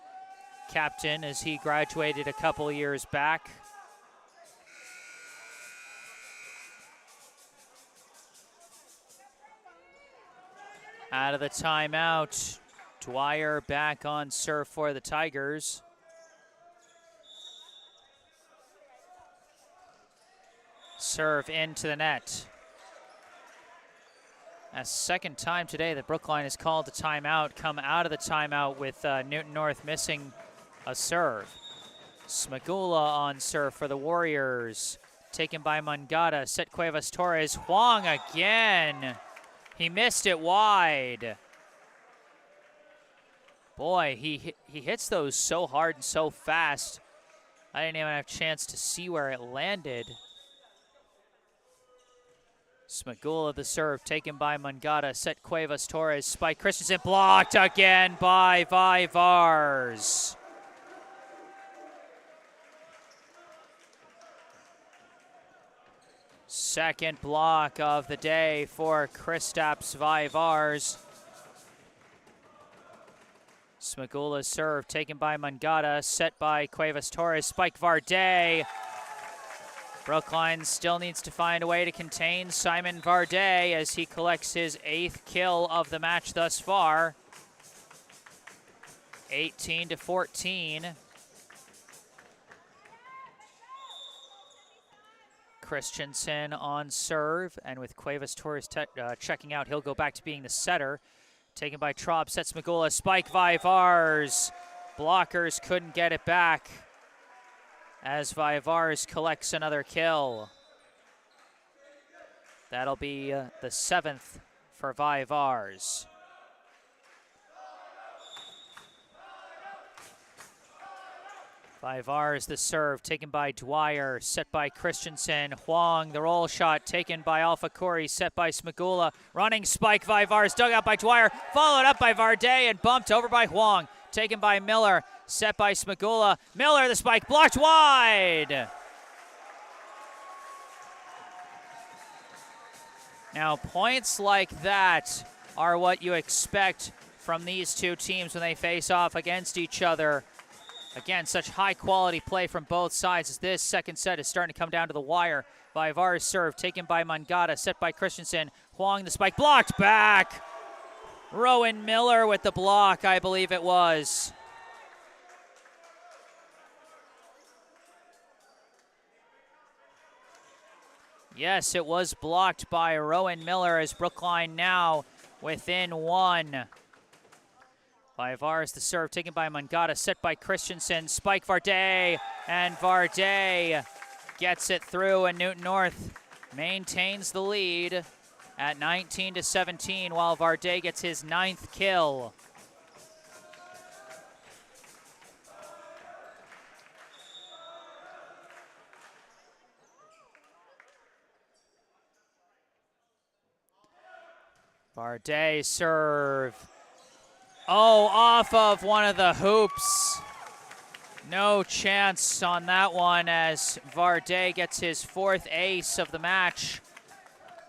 captain as he graduated a couple years back. Out of the timeout, Dwyer back on serve for the Tigers. Serve into the net. A second time today that Brookline has called a timeout, come out of the timeout with Newton North missing a serve. Smagula on serve for the Warriors. Taken by Mangata, set Cuevas Torres. Huang again. He missed it wide. Boy, he hits those so hard and so fast. I didn't even have a chance to see where it landed. Smagula the serve, taken by Mangata, set Cuevas Torres, spike Christensen, blocked again by Vivars. Second block of the day for Kristaps Vivars. Smagula's serve, taken by Mangata, set by Cuevas Torres, spike Varday. Brookline still needs to find a way to contain Simon Varday as he collects his 8th kill of the match thus far. 18-14. Christensen on serve, and with Cuevas Torres checking out, he'll go back to being the setter. Taken by Traub, sets Smagula, spike Vivars. Blockers couldn't get it back as Vivars collects another kill. That'll be the 7th for Vivars. Vivars the serve, taken by Dwyer, set by Christensen. Huang, the roll shot, taken by Alpha Corey, set by Smagula. Running spike, Vivars, dug out by Dwyer, followed up by Varday and bumped over by Huang. Taken by Miller, set by Smagula. Miller, the spike, blocked wide. Now, points like that are what you expect from these two teams when they face off against each other. Again, such high-quality play from both sides as this second set is starting to come down to the wire. Vivars serve, taken by Mangata, set by Christensen. Huang, the spike, blocked back. Rowan Miller with the block, I believe it was. Yes, it was blocked by Rowan Miller as Brookline now within one. Vivars the serve, taken by Mangata, set by Christensen. Spike Varday, and Varday gets it through, and Newton North maintains the lead at 19-17 while Varday gets his 9th kill. Varday serve. Oh, off of one of the hoops. No chance on that one as Varday gets his 4th ace of the match.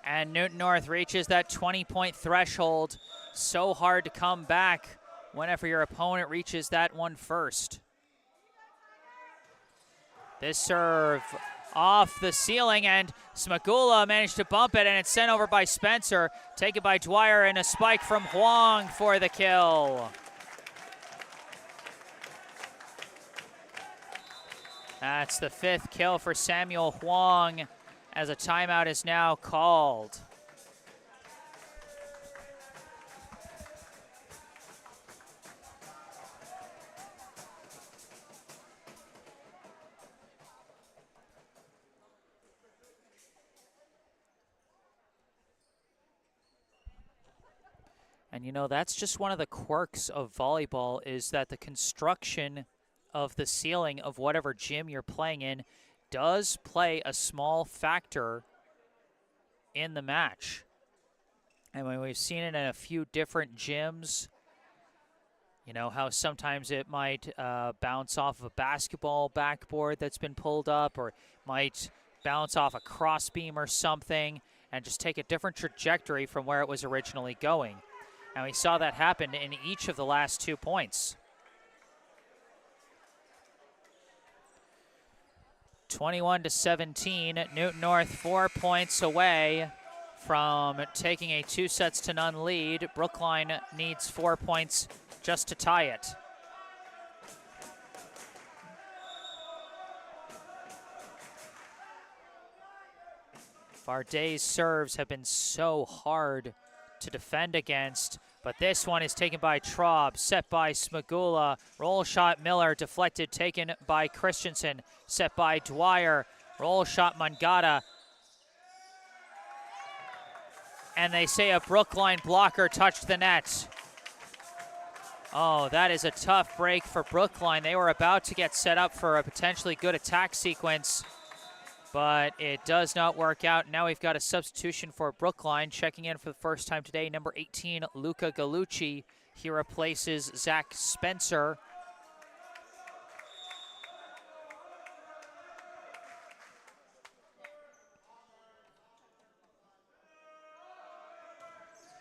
And Newton North reaches that 20-point threshold. So hard to come back whenever your opponent reaches that one first. This serve off the ceiling, and Smagula managed to bump it, and it's sent over by Spencer. Taken by Dwyer, and a spike from Huang for the kill. That's the 5th kill for Samuel Huang as a timeout is now called. And you know, that's just one of the quirks of volleyball, is that the construction of the ceiling of whatever gym you're playing in does play a small factor in the match. And when we've seen it in a few different gyms, you know, how sometimes it might bounce off of a basketball backboard that's been pulled up, or might bounce off a crossbeam or something and just take a different trajectory from where it was originally going. And we saw that happen in each of the last 2 points. 21-17, Newton North 4 points away from taking a 2-0 lead. Brookline needs 4 points just to tie it. Varday's serves have been so hard to defend against, but this one is taken by Traub, set by Smagula. Roll shot Miller, deflected, taken by Christensen, set by Dwyer. Roll shot Mangata. And they say a Brookline blocker touched the net. Oh, that is a tough break for Brookline. They were about to get set up for a potentially good attack sequence, but it does not work out. Now we've got a substitution for Brookline. Checking in for the first time today, number 18, Luca Gallucci. He replaces Zach Spencer.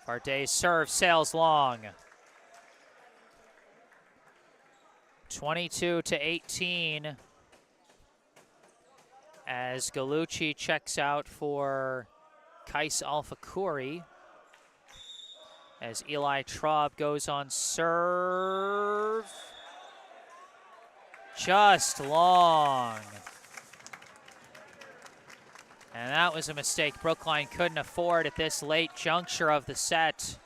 Varday's serve sails long. 22-18. As Gallucci checks out for Kais Alfakuri. As Eli Traub goes on serve. Just long. And that was a mistake Brookline couldn't afford at this late juncture of the set.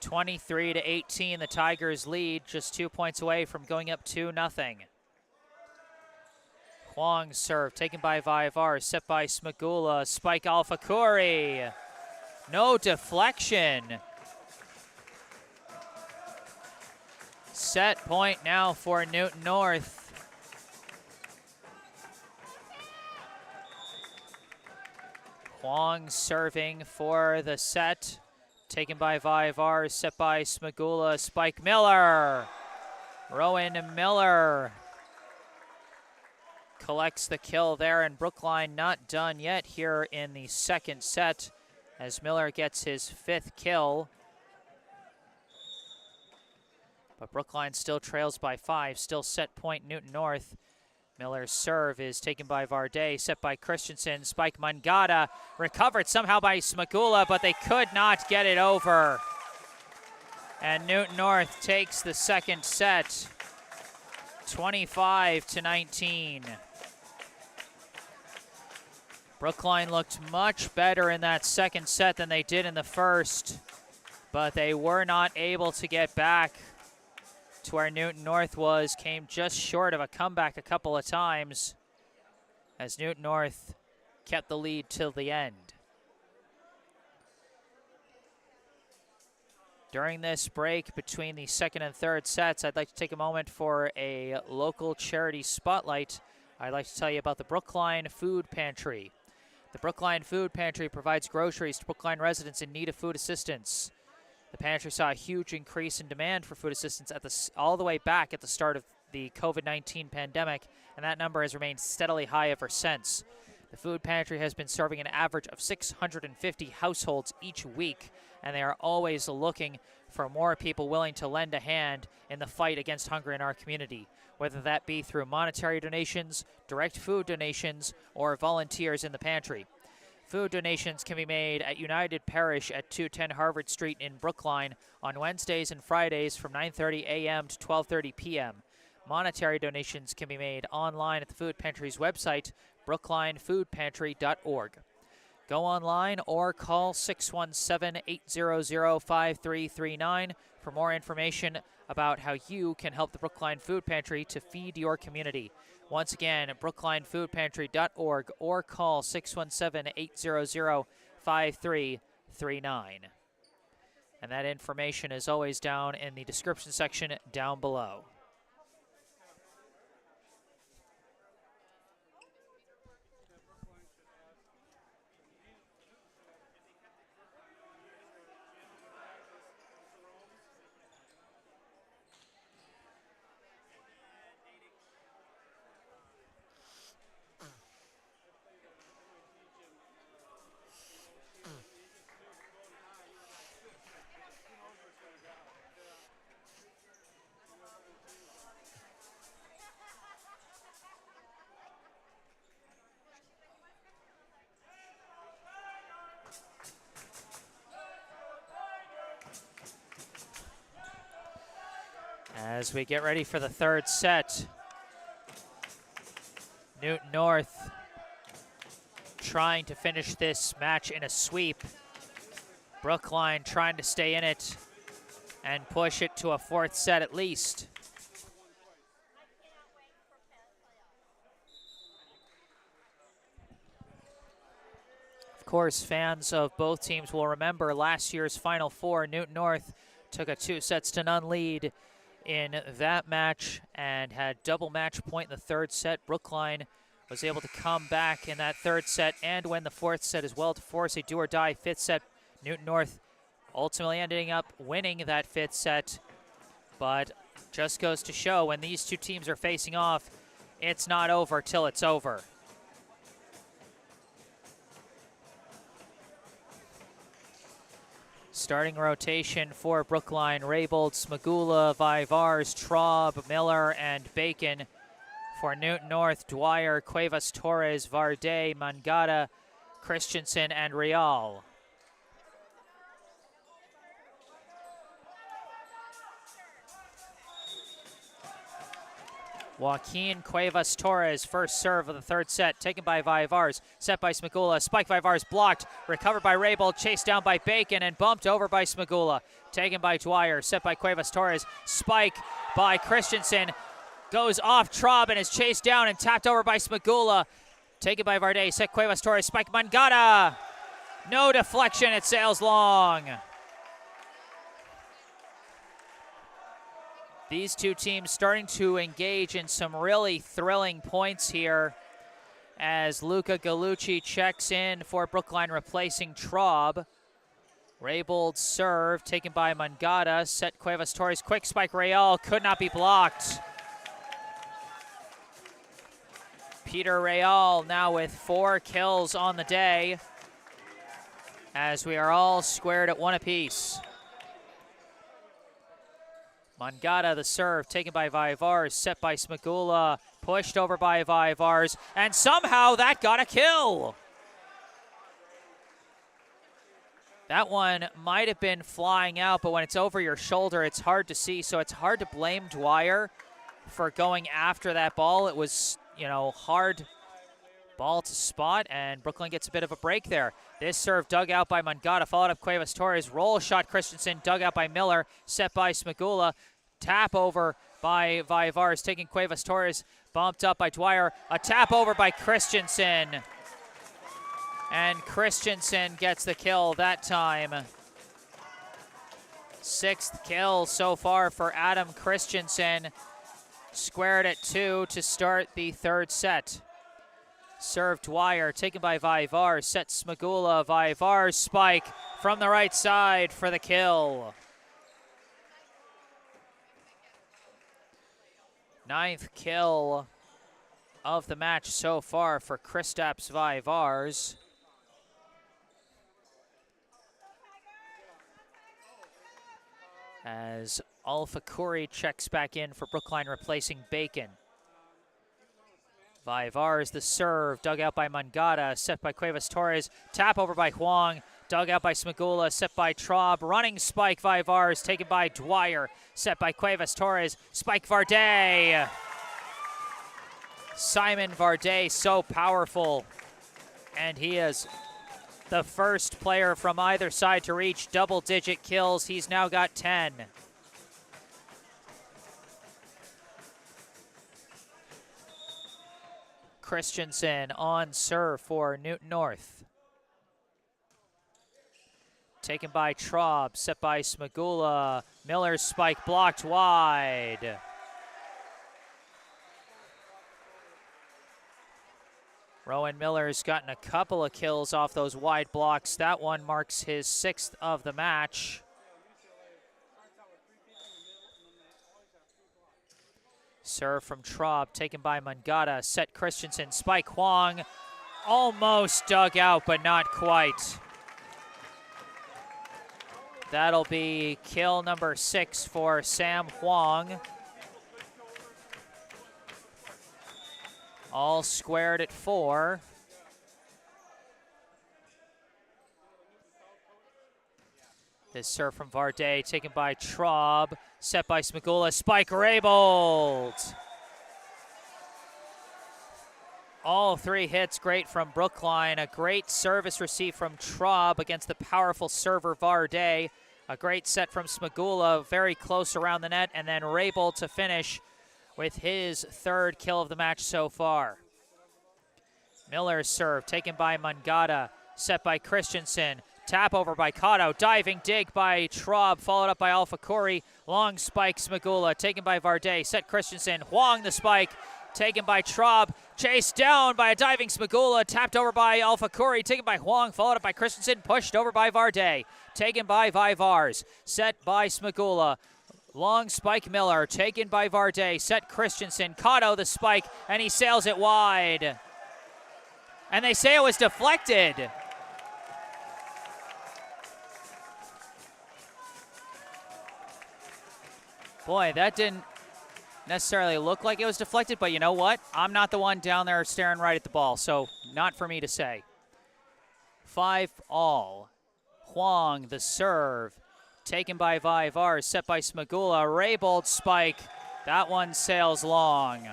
23-18, the Tigers lead, just 2 points away from going up 2-0. Huang's serve, taken by Vaivar, set by Smagula, spike Alfakuri. No deflection. Set point now for Newton North. Huang serving for the set, taken by Vaivar, set by Smagula, spike Miller. Rowan Miller collects the kill there, and Brookline not done yet here in the second set as Miller gets his 5th kill. But Brookline still trails by 5, still set point Newton North. Miller's serve is taken by Varday, set by Christensen, spike Mangata, recovered somehow by Smagula, but they could not get it over. And Newton North takes the second set, 25-19. Brookline looked much better in that second set than they did in the first, but they were not able to get back to where Newton North was, came just short of a comeback a couple of times as Newton North kept the lead till the end. During this break between the second and third sets, I'd like to take a moment for a local charity spotlight. I'd like to tell you about the Brookline Food Pantry. The Brookline Food Pantry provides groceries to Brookline residents in need of food assistance. The pantry saw a huge increase in demand for food assistance all the way back at the start of the COVID-19 pandemic, and that number has remained steadily high ever since. The food pantry has been serving an average of 650 households each week, and they are always looking for more people willing to lend a hand in the fight against hunger in our community, whether that be through monetary donations, direct food donations, or volunteers in the pantry. Food donations can be made at United Parish at 210 Harvard Street in Brookline on Wednesdays and Fridays from 9:30 a.m. to 12:30 p.m. Monetary donations can be made online at the food pantry's website, brooklinefoodpantry.org. Go online or call 617-800-5339 for more information about how you can help the Brookline Food Pantry to feed your community. Once again, brooklinefoodpantry.org or call 617-800-5339. And that information is always down in the description section down below. As we get ready for the third set, Newton North trying to finish this match in a sweep. Brookline trying to stay in it and push it to a fourth set at least. Of course, fans of both teams will remember last year's Final Four. Newton North took a 2-0 lead in that match and had double match point in the third set. Brookline was able to come back in that third set and win the fourth set as well to force a do-or-die fifth set. Newton North ultimately ending up winning that fifth set, but just goes to show when these two teams are facing off, it's not over till it's over. Starting rotation for Brookline: Raybold, Smagula, Vivars, Traub, Miller, and Bacon. For Newton North: Dwyer, Cuevas, Torres, Varday, Mangata, Christensen, and Real. Joaquin Cuevas Torres, first serve of the third set, taken by Vivars, set by Smagula, spike Vivars blocked, recovered by Raybold, chased down by Bacon, and bumped over by Smagula. Taken by Dwyer, set by Cuevas Torres, spike by Christensen, goes off Traub and is chased down and tapped over by Smagula. Taken by Varday, set Cuevas Torres, spike Mangata. No deflection, it sails long. These two teams starting to engage in some really thrilling points here as Luca Gallucci checks in for Brookline, replacing Traub. Raybold serve, taken by Mangata, set Cuevas Torres, quick spike Real, could not be blocked. Peter Real now with 4 kills on the day as we are all squared at 1 apiece. Mangata the serve, taken by Vivars, set by Smagula, pushed over by Vivars, and somehow that got a kill. That one might have been flying out, but when it's over your shoulder, it's hard to see, so it's hard to blame Dwyer for going after that ball. It was, hard ball to spot, and Brookline gets a bit of a break there. This serve dug out by Mangata, followed up Cuevas Torres, roll shot Christensen, dug out by Miller, set by Smagula, tap over by Vivars, taking Cuevas Torres, bumped up by Dwyer, a tap over by Christensen. And Christensen gets the kill that time. 6th kill so far for Adam Christensen. Squared at 2 to start the third set. Serve Dwyer, taken by Vivars, set Smagula, Vivars, spike from the right side for the kill. 9th kill of the match so far for Kristaps Vivars. As Alpha Khoury checks back in for Brookline, replacing Bacon. Vivars the serve, dug out by Mangata, set by Cuevas Torres, tap over by Huang, dug out by Smagula, set by Traub, running spike Vivars, taken by Dwyer, set by Cuevas Torres, spike Varday. Simon Varday, so powerful, and he is the first player from either side to reach double-digit kills. He's now got 10. Christensen on serve for Newton North. Taken by Traub, set by Smagula. Miller's spike blocked wide. Rowan Miller's gotten a couple of kills off those wide blocks. That one marks his 6th of the match. Serve from Traub, taken by Mangata, set Christensen, spike Huang, almost dug out, but not quite. That'll be kill number 6 for Sam Huang. All squared at 4. This serve from Varday, taken by Traub, set by Smagula, spike Raybold. All three hits great from Brookline. A great service receive from Traub against the powerful server Varday. A great set from Smagula, very close around the net, and then Raybold to finish with his third kill of the match so far. Miller's serve, taken by Mangata, set by Christensen. Tap over by Cotto, diving dig by Traub, followed up by Alpha Corey. Long spike Smagula, taken by Varday, set Christensen. Huang the spike, taken by Traub, chased down by a diving Smagula, tapped over by Alpha Corey, taken by Huang, followed up by Christensen, pushed over by Varday, taken by Vivars, set by Smagula. Long spike Miller, taken by Varday, set Christensen. Cotto the spike, and he sails it wide. And they say it was deflected. Boy, that didn't necessarily look like it was deflected, but you know what? I'm not the one down there staring right at the ball, so not for me to say. 5-all. Huang, the serve, taken by Vivars, set by Smagula. Raybold spike. That one sails long.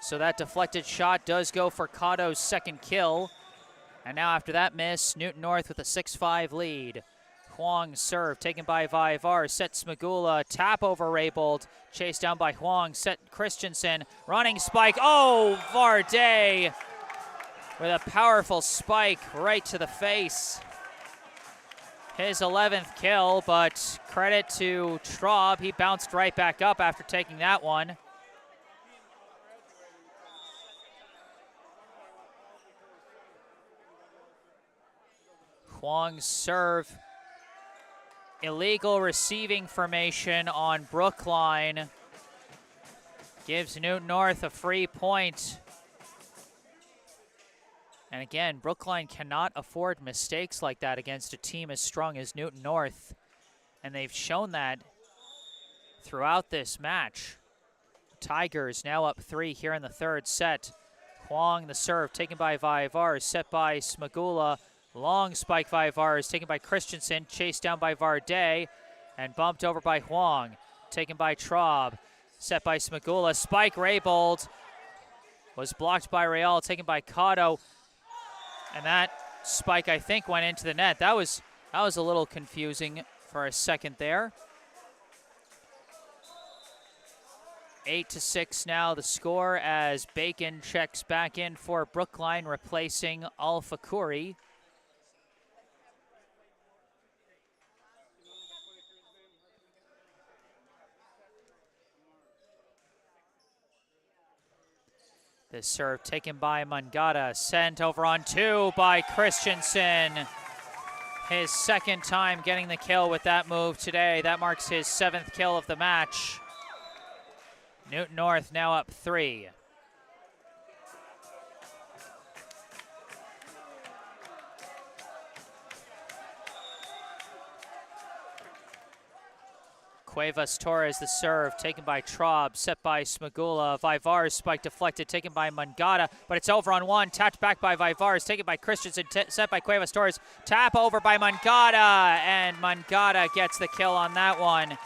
So that deflected shot does go for Cotto's second kill. And now after that miss, Newton North with a 6-5 lead. Huang serve, taken by Vivars, set Smagula, tap over Raybold, chased down by Huang, set Christensen, running spike, oh, Varday with a powerful spike right to the face. His 11th kill, but credit to Traub, he bounced right back up after taking that one. Huang's serve. Illegal receiving formation on Brookline. Gives Newton North a free point. And again, Brookline cannot afford mistakes like that against a team as strong as Newton North. And they've shown that throughout this match. Tigers now up 3 here in the third set. Huang the serve, taken by Vivars, set by Smagula. Long spike Vivars, taken by Christensen, chased down by Varday, and bumped over by Huang, taken by Traub, set by Smagula. Spike Raybold was blocked by Real, taken by Cotto, and that spike, I think, went into the net. That was a little confusing for a second there. 8-6 now the score as Bacon checks back in for Brookline, replacing Alpha Corey. This serve taken by Mangata, sent over on 2 by Christensen. His second time getting the kill with that move today. That marks his 7th kill of the match. Newton North now up 3. Cuevas Torres the serve, taken by Traub, set by Smagula. Vivars spike deflected, taken by Mangata, but it's over on 1, tapped back by Vivars, taken by Christensen, set by Cuevas Torres, tap over by Mangata, and Mangata gets the kill on that one.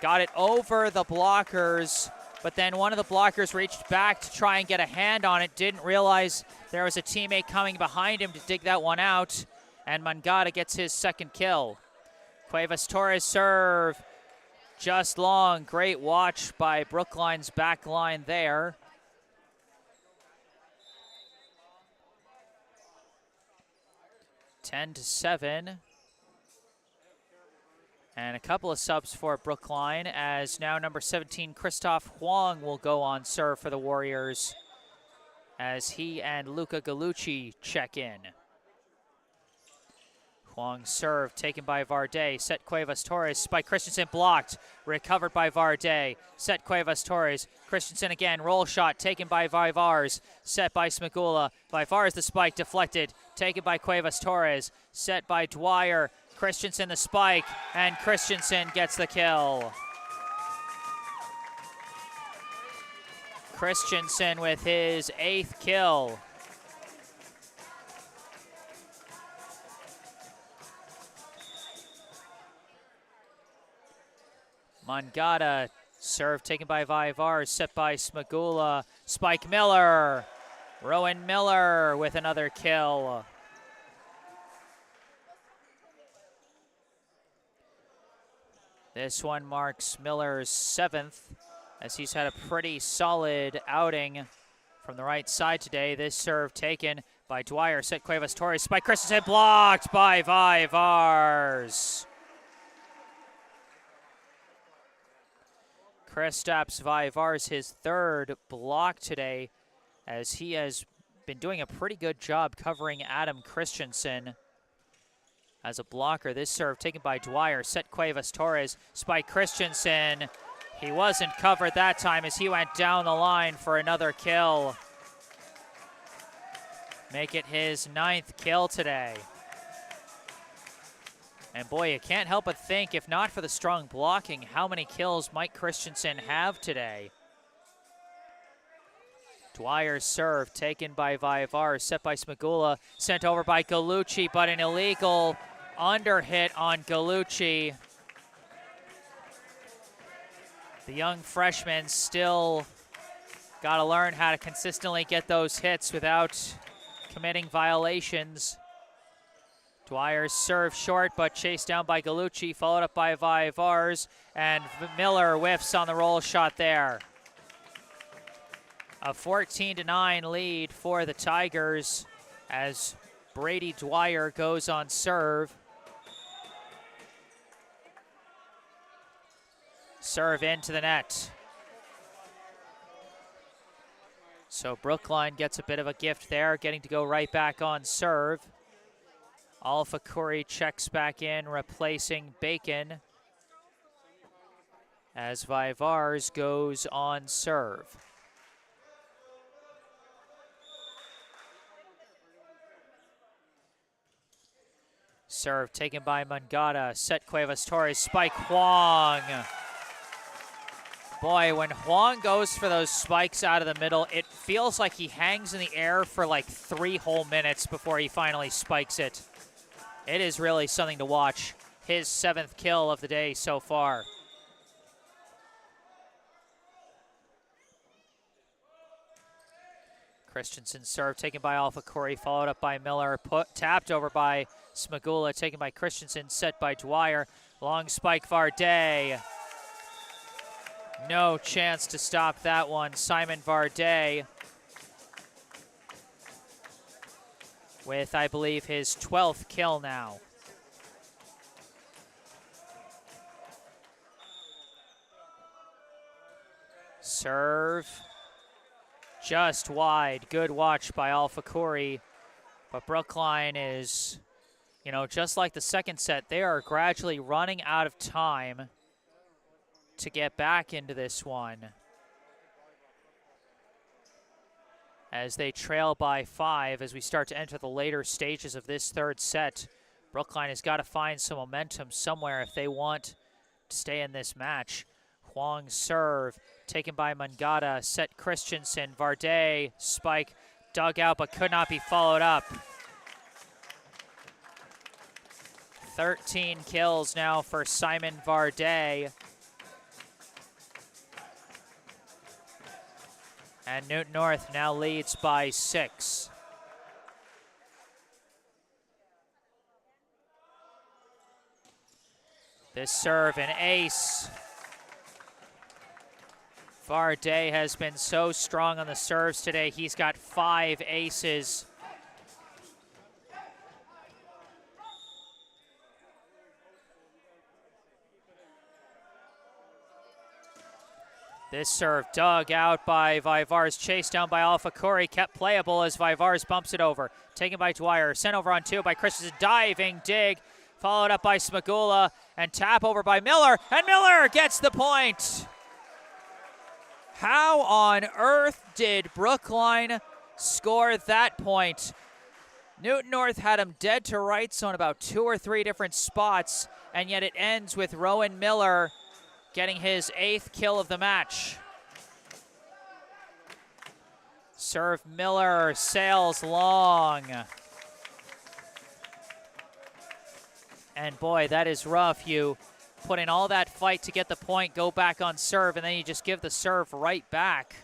Got it over the blockers, but then one of the blockers reached back to try and get a hand on it, didn't realize there was a teammate coming behind him to dig that one out, and Mangata gets his second kill. Cuevas Torres serve. Just long, great watch by Brookline's back line there. (10-7). And a couple of subs for Brookline as now number 17, Christoph Huang, will go on serve for the Warriors as he and Luca Gallucci check in. Huang serve, taken by Varday, set Cuevas Torres, spike Christensen blocked, recovered by Varday, set Cuevas Torres, Christensen again, roll shot, taken by Vivars, set by Smagula, Vivars the spike, deflected, taken by Cuevas Torres, set by Dwyer, Christensen the spike, and Christensen gets the kill. Christensen with his 8th kill. Mangata, serve taken by Vaivars, set by Smagula. Spike Miller. Rowan Miller with another kill. This one marks Miller's 7th, as he's had a pretty solid outing from the right side today. This serve taken by Dwyer, set Cuevas Torres. Spike Christensen blocked by Vaivars. Kristaps Vaivars, his 3rd block today, as he has been doing a pretty good job covering Adam Christensen as a blocker. This serve taken by Dwyer, set Cuevas Torres. Spike Christensen, he wasn't covered that time as he went down the line for another kill. Make it his 9th kill today. And boy, you can't help but think, if not for the strong blocking, how many kills might Christensen have today? Dwyer's serve taken by Vaivars, set by Smagula, sent over by Gallucci, but an illegal underhit on Gallucci. The young freshman still got to learn how to consistently get those hits without committing violations. Dwyer's serve short, but chased down by Gallucci, followed up by Vaivars, and Miller whiffs on the roll shot there. A 14-9 lead for the Tigers as Brady Dwyer goes on serve. Serve into the net. So Brookline gets a bit of a gift there, getting to go right back on serve. Alpha Curry checks back in, replacing Bacon as Vaivars goes on serve. Serve taken by Mangata, set Cuevas Torres, spike Huang. Boy, when Huang goes for those spikes out of the middle, it feels like he hangs in the air for like 3 whole minutes before he finally spikes it. It is really something to watch. His 7th kill of the day so far. Christensen serve taken by Alpha Curry, followed up by Miller, tapped over by Smagula, taken by Christensen, set by Dwyer. Long spike Varday. No chance to stop that one. Simon Varday with, I believe, his 12th kill now. Serve just wide. Good watch by Alpha Curry. But Brookline is, just like the second set, they are gradually running out of time to get back into this one, as they trail by 5 as we start to enter the later stages of this 3rd set. Brookline has got to find some momentum somewhere if they want to stay in this match. Huang serve taken by Mangata, set Christensen, Varday, spike, dug out but could not be followed up. 13 kills now for Simon Varday. And Newton North now leads by 6. This serve, an ace. Varday has been so strong on the serves today. He's got 5 aces. This serve dug out by Vaivars, chased down by Alpha Curry, kept playable as Vaivars bumps it over. Taken by Dwyer, sent over on 2 by Christensen, diving dig, followed up by Smagula, and tap over by Miller, and Miller gets the point. How on earth did Brookline score that point? Newton North had him dead to rights on about 2 or 3 different spots, and yet it ends with Rowan Miller getting his 8th kill of the match. Serve Miller, sails long. And boy, that is rough. You put in all that fight to get the point, go back on serve, and then you just give the serve right back.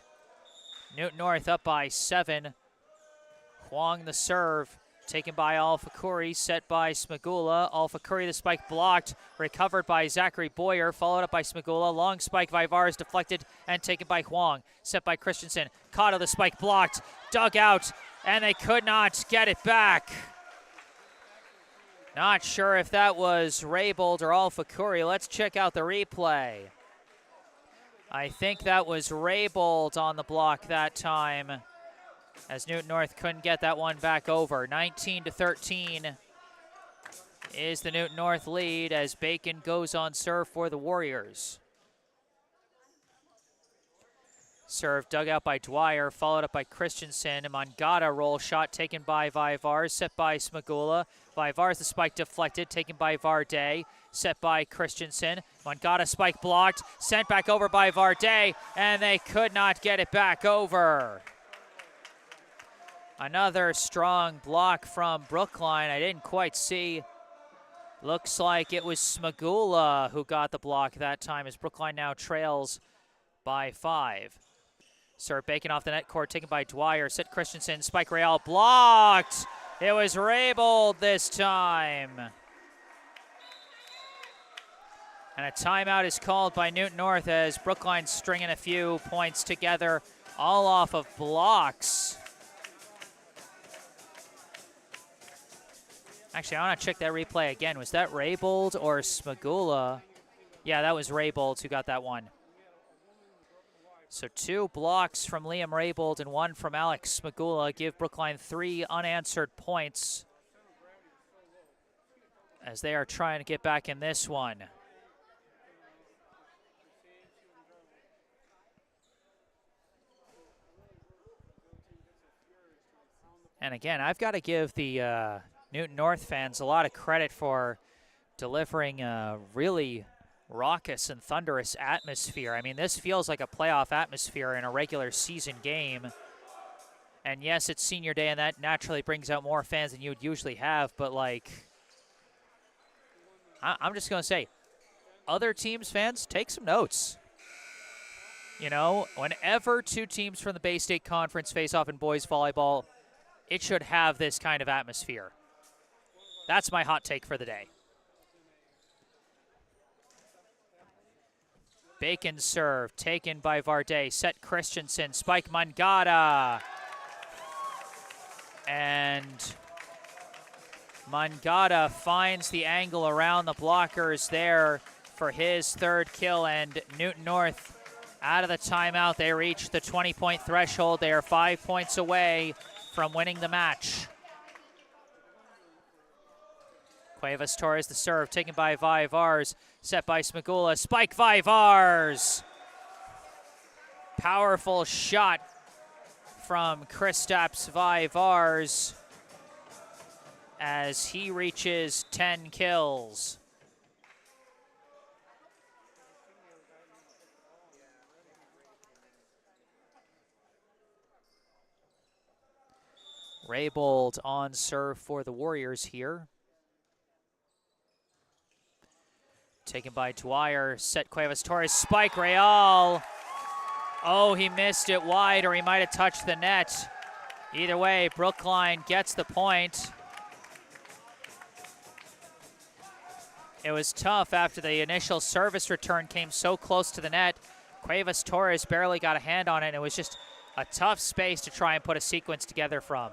Newton North up by 7. Huang the serve, taken by Al-Fakuri, set by Smagula. Al-Fakuri, the spike blocked, recovered by Zachary Boyer, followed up by Smagula. Long spike, Vivars deflected and taken by Huang, set by Christensen. Cotto, the spike blocked, dug out, and they could not get it back. Not sure if that was Raybould or Al-Fakuri. Let's check out the replay. I think that was Raybould on the block that time, as Newton North couldn't get that one back over. 19-13 is the Newton North lead as Bacon goes on serve for the Warriors. Serve dug out by Dwyer, followed up by Christensen. Mangata roll shot taken by Vivars, set by Smagula. Vivars, the spike deflected, taken by Varday, set by Christensen. Mangata spike blocked, sent back over by Varday, and they could not get it back over. Another strong block from Brookline. I didn't quite see. Looks like it was Smagula who got the block that time, as Brookline now trails by 5. Serve Bacon off the net court, taken by Dwyer. Set Christensen, spike Real blocked. It was Raybould this time. And a timeout is called by Newton North as Brookline stringing a few points together, all off of blocks. Actually, I want to check that replay again. Was that Raybould or Smagula? Yeah, that was Raybould who got that one. So 2 blocks from Liam Raybould and 1 from Alex Smagula give Brookline 3 unanswered points as they are trying to get back in this one. And again, I've got to give the Newton North fans a lot of credit for delivering a really raucous and thunderous atmosphere. I mean, this feels like a playoff atmosphere in a regular season game. And yes, it's senior day, and that naturally brings out more fans than you would usually have. But, like, I'm just going to say, other teams' fans, take some notes. You know, whenever 2 teams from the Bay State Conference face off in boys volleyball, it should have this kind of atmosphere. That's my hot take for the day. Bacon serve, taken by Varday, set Christensen, spike Mangata. And Mangata finds the angle around the blockers there for his 3rd kill, and Newton North out of the timeout. They reach the 20-point threshold. They are 5 points away from winning the match. Cuevas Torres the serve, taken by Vivars, set by Smagula, spike Vivars. Powerful shot from Kristaps Vivars as he reaches 10 kills. Raybould on serve for the Warriors here. Taken by Dwyer, set Cuevas Torres, spike Real. Oh, he missed it wide, or he might have touched the net. Either way, Brookline gets the point. It was tough after the initial service return came so close to the net. Cuevas Torres barely got a hand on it, and it was just a tough space to try and put a sequence together from.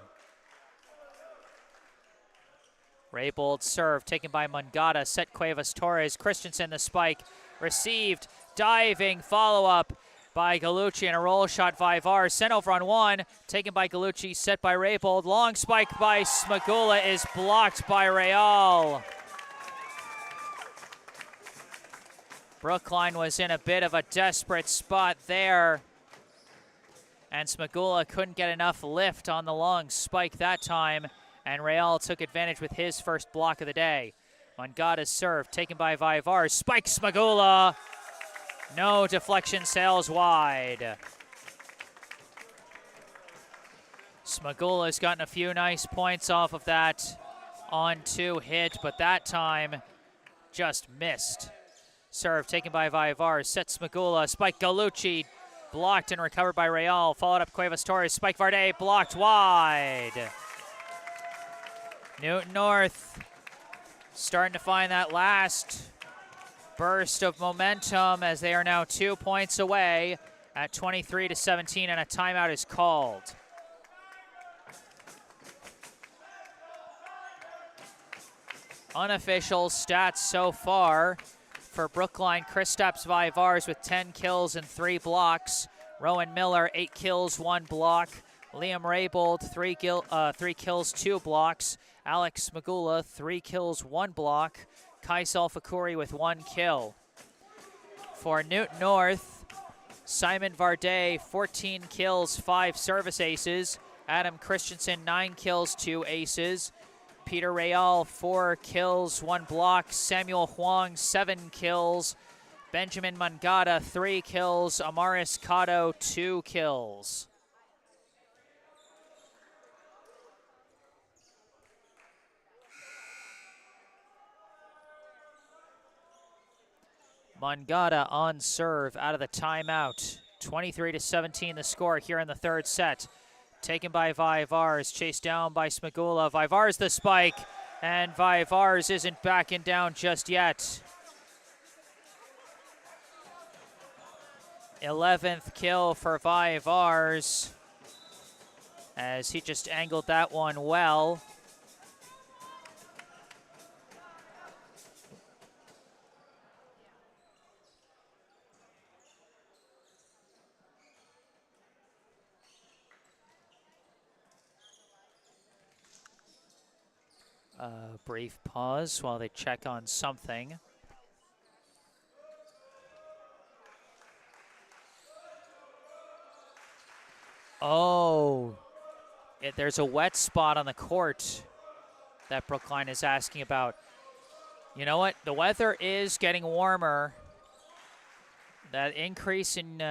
Raybould serve, taken by Mangata, set Cuevas Torres. Christensen the spike, received, diving, follow-up by Gallucci, and a roll shot Vivars. Sent over on 1, taken by Gallucci, set by Raybould. Long spike by Smagula is blocked by Real. Brookline was in a bit of a desperate spot there, and Smagula couldn't get enough lift on the long spike that time, and Real took advantage with his first block of the day. Mangata's serve, taken by Vivars. Spike Smagula. No deflection, sails wide. Smagula's gotten a few nice points off of that on 2 hit, but that time just missed. Serve taken by Vaivars, sets Smagula, spike Galucci, blocked and recovered by Real, followed up Cuevas Torres, spike Varde, blocked wide. Newton North starting to find that last burst of momentum as they are now 2 points away at 23-17, and a timeout is called. Unofficial stats so far for Brookline: Kristaps Vaivars with 10 kills and 3 blocks. Rowan Miller, 8 kills, 1 block. Liam Raybold, 3 kills, 2 blocks. Alex Smagula, 3 kills, 1 block. Kaisal Fakuri with 1 kill. For Newton North, Simon Varde, 14 kills, 5 service aces. Adam Christensen, 9 kills, 2 aces. Peter Real, 4 kills, 1 block. Samuel Huang, 7 kills. Benjamin Mangata, 3 kills. Amaris Cotto, 2 kills. Mangata on serve out of the timeout. 23-17 the score here in the third set. Taken by Vaivars, chased down by Smagula. Vaivars the spike, and Vaivars isn't backing down just yet. 11th kill for Vaivars as he just angled that one well. Brief pause while they check on something. Oh, there's a wet spot on the court that Brookline is asking about. You know what? The weather is getting warmer. That increase in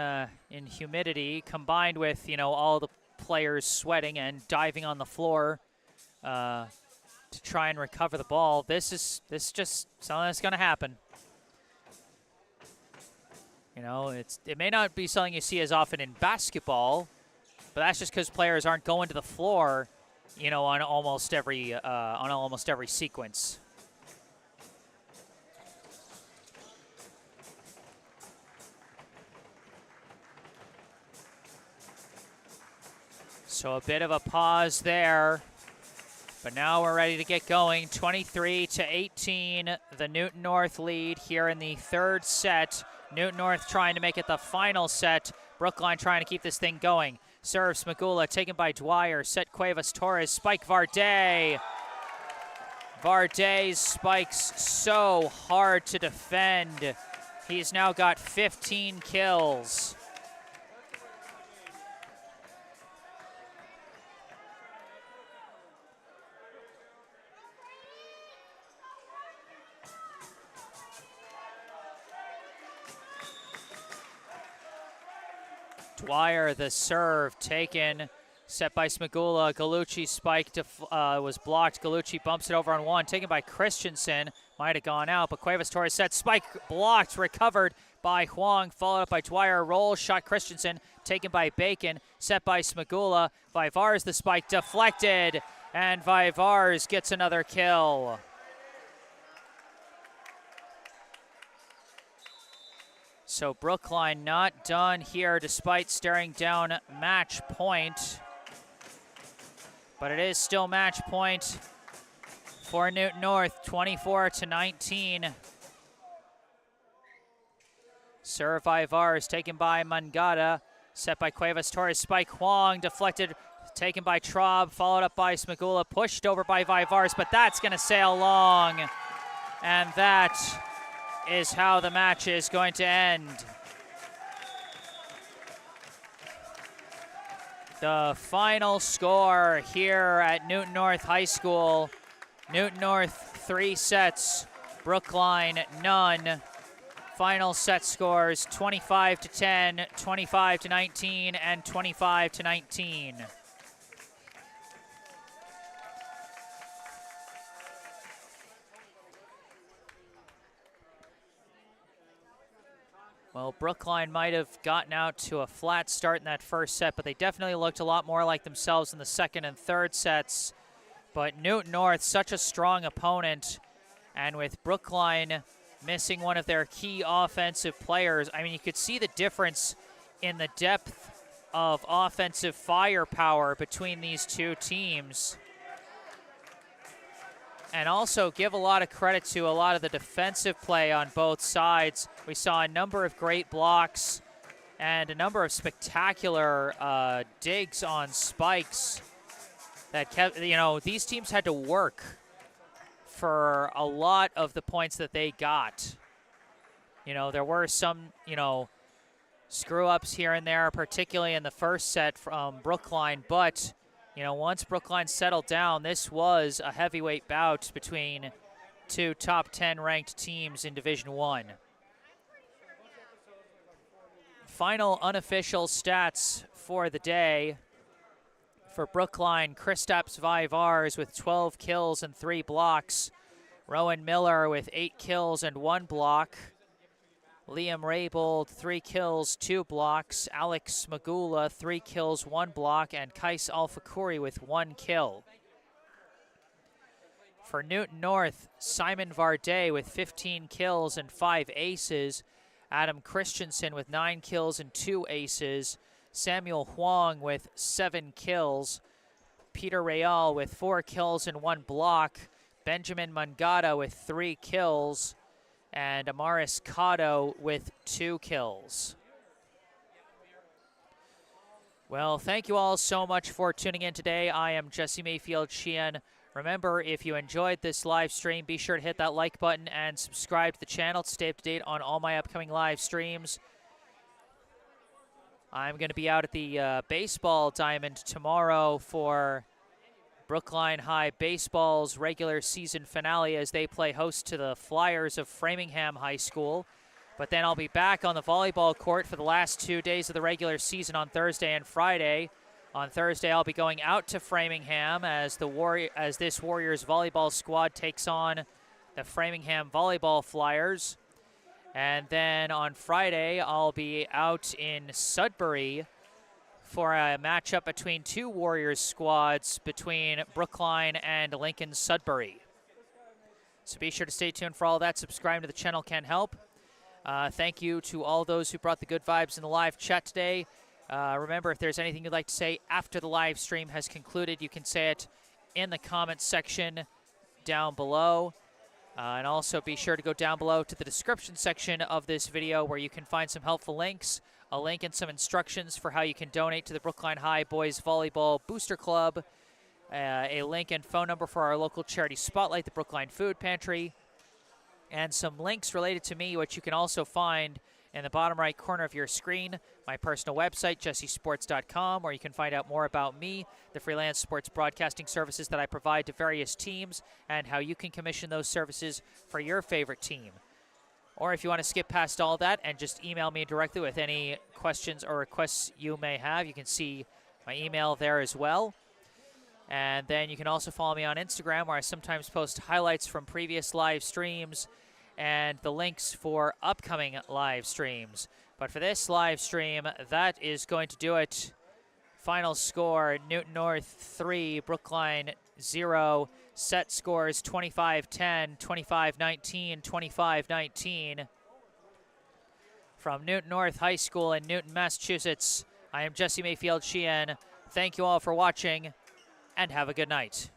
humidity combined with, all the players sweating and diving on the floor to try and recover the ball. This is just something that's going to happen. It may not be something you see as often in basketball, but that's just because players aren't going to the floor, on almost every sequence. So a bit of a pause there. But now we're ready to get going. 23-18, the Newton North lead here in the third set. Newton North trying to make it the final set. Brookline trying to keep this thing going. Serve Smagula, taken by Dwyer. Set Cuevas Torres, spike Varde. Varde's spikes so hard to defend. He's now got 15 kills. Dwyer, the serve taken, set by Smagula. Galucci spike was blocked. Galucci bumps it over on one, taken by Christensen. Might have gone out, but Cuevas Torres set, spike blocked, recovered by Huang, followed up by Dwyer. Roll shot Christensen, taken by Bacon, set by Smagula. Vaivars the spike, deflected, and Vaivars gets another kill. So Brookline not done here despite staring down match point. But it is still match point for Newton North, 24-19. Serve Vaivars taken by Mangata, set by Cuevas Torres, spike Huang, deflected, taken by Traub, followed up by Smagula, pushed over by Vaivars, but that's gonna sail long. And that is how the match is going to end. The final score here at Newton North High School. Newton North 3 sets, Brookline none. Final set scores 25-10, 25-19, and 25-19. Well, Brookline might have gotten out to a flat start in that first set, but they definitely looked a lot more like themselves in the second and third sets. But Newton North, such a strong opponent, and with Brookline missing one of their key offensive players, I mean, you could see the difference in the depth of offensive firepower between these two teams. And also give a lot of credit to a lot of the defensive play on both sides. We saw a number of great blocks and a number of spectacular digs on spikes that kept, these teams had to work for a lot of the points that they got. There were some, screw-ups here and there, particularly in the first set from Brookline, but once Brookline settled down, this was a heavyweight bout between two top 10 ranked teams in Division I. Final unofficial stats for the day. For Brookline, Kristaps Vivars with 12 kills and 3 blocks. Rowan Miller with 8 kills and 1 block. Liam Raybold, 3 kills, 2 blocks. Alex Magula, 3 kills, 1 block. And Kais Alfakuri with 1 kill. For Newton North, Simon Varday with 15 kills and 5 aces. Adam Christensen with 9 kills and 2 aces. Samuel Huang with 7 kills. Peter Real with 4 kills and 1 block. Benjamin Mangata with 3 kills. And Amaris Cotto with 2 kills. Well, thank you all so much for tuning in today. I am Jesse Mayfield-Sheehan. Remember, if you enjoyed this live stream, be sure to hit that like button and subscribe to the channel to stay up to date on all my upcoming live streams. I'm going to be out at the baseball diamond tomorrow for Brookline High Baseball's regular season finale as they play host to the Flyers of Framingham High School. But then I'll be back on the volleyball court for the last 2 days of the regular season on Thursday and Friday. On Thursday, I'll be going out to Framingham as this Warriors volleyball squad takes on the Framingham Volleyball Flyers. And then on Friday, I'll be out in Sudbury for a matchup between 2 Warriors squads between Brookline and Lincoln Sudbury. So be sure to stay tuned for all that. Subscribing to the channel can help. Thank you to all those who brought the good vibes in the live chat today. Remember, if there's anything you'd like to say after the live stream has concluded, you can say it in the comments section down below. And also be sure to go down below to the description section of this video where you can find some helpful links, a link and some instructions for how you can donate to the Brookline High Boys Volleyball Booster Club, a link and phone number for our local charity spotlight, the Brookline Food Pantry, and some links related to me, which you can also find in the bottom right corner of your screen, my personal website, jessesports.com, where you can find out more about me, the freelance sports broadcasting services that I provide to various teams, and how you can commission those services for your favorite team. Or if you want to skip past all that and just email me directly with any questions or requests you may have, you can see my email there as well. And then you can also follow me on Instagram, where I sometimes post highlights from previous live streams and the links for upcoming live streams. But for this live stream, that is going to do it. Final score, Newton North 3, Brookline 0. Set scores 25-10, 25-19, 25-19. From Newton North High School in Newton, Massachusetts, I am Jesse Mayfield-Sheehan. Thank you all for watching, and have a good night.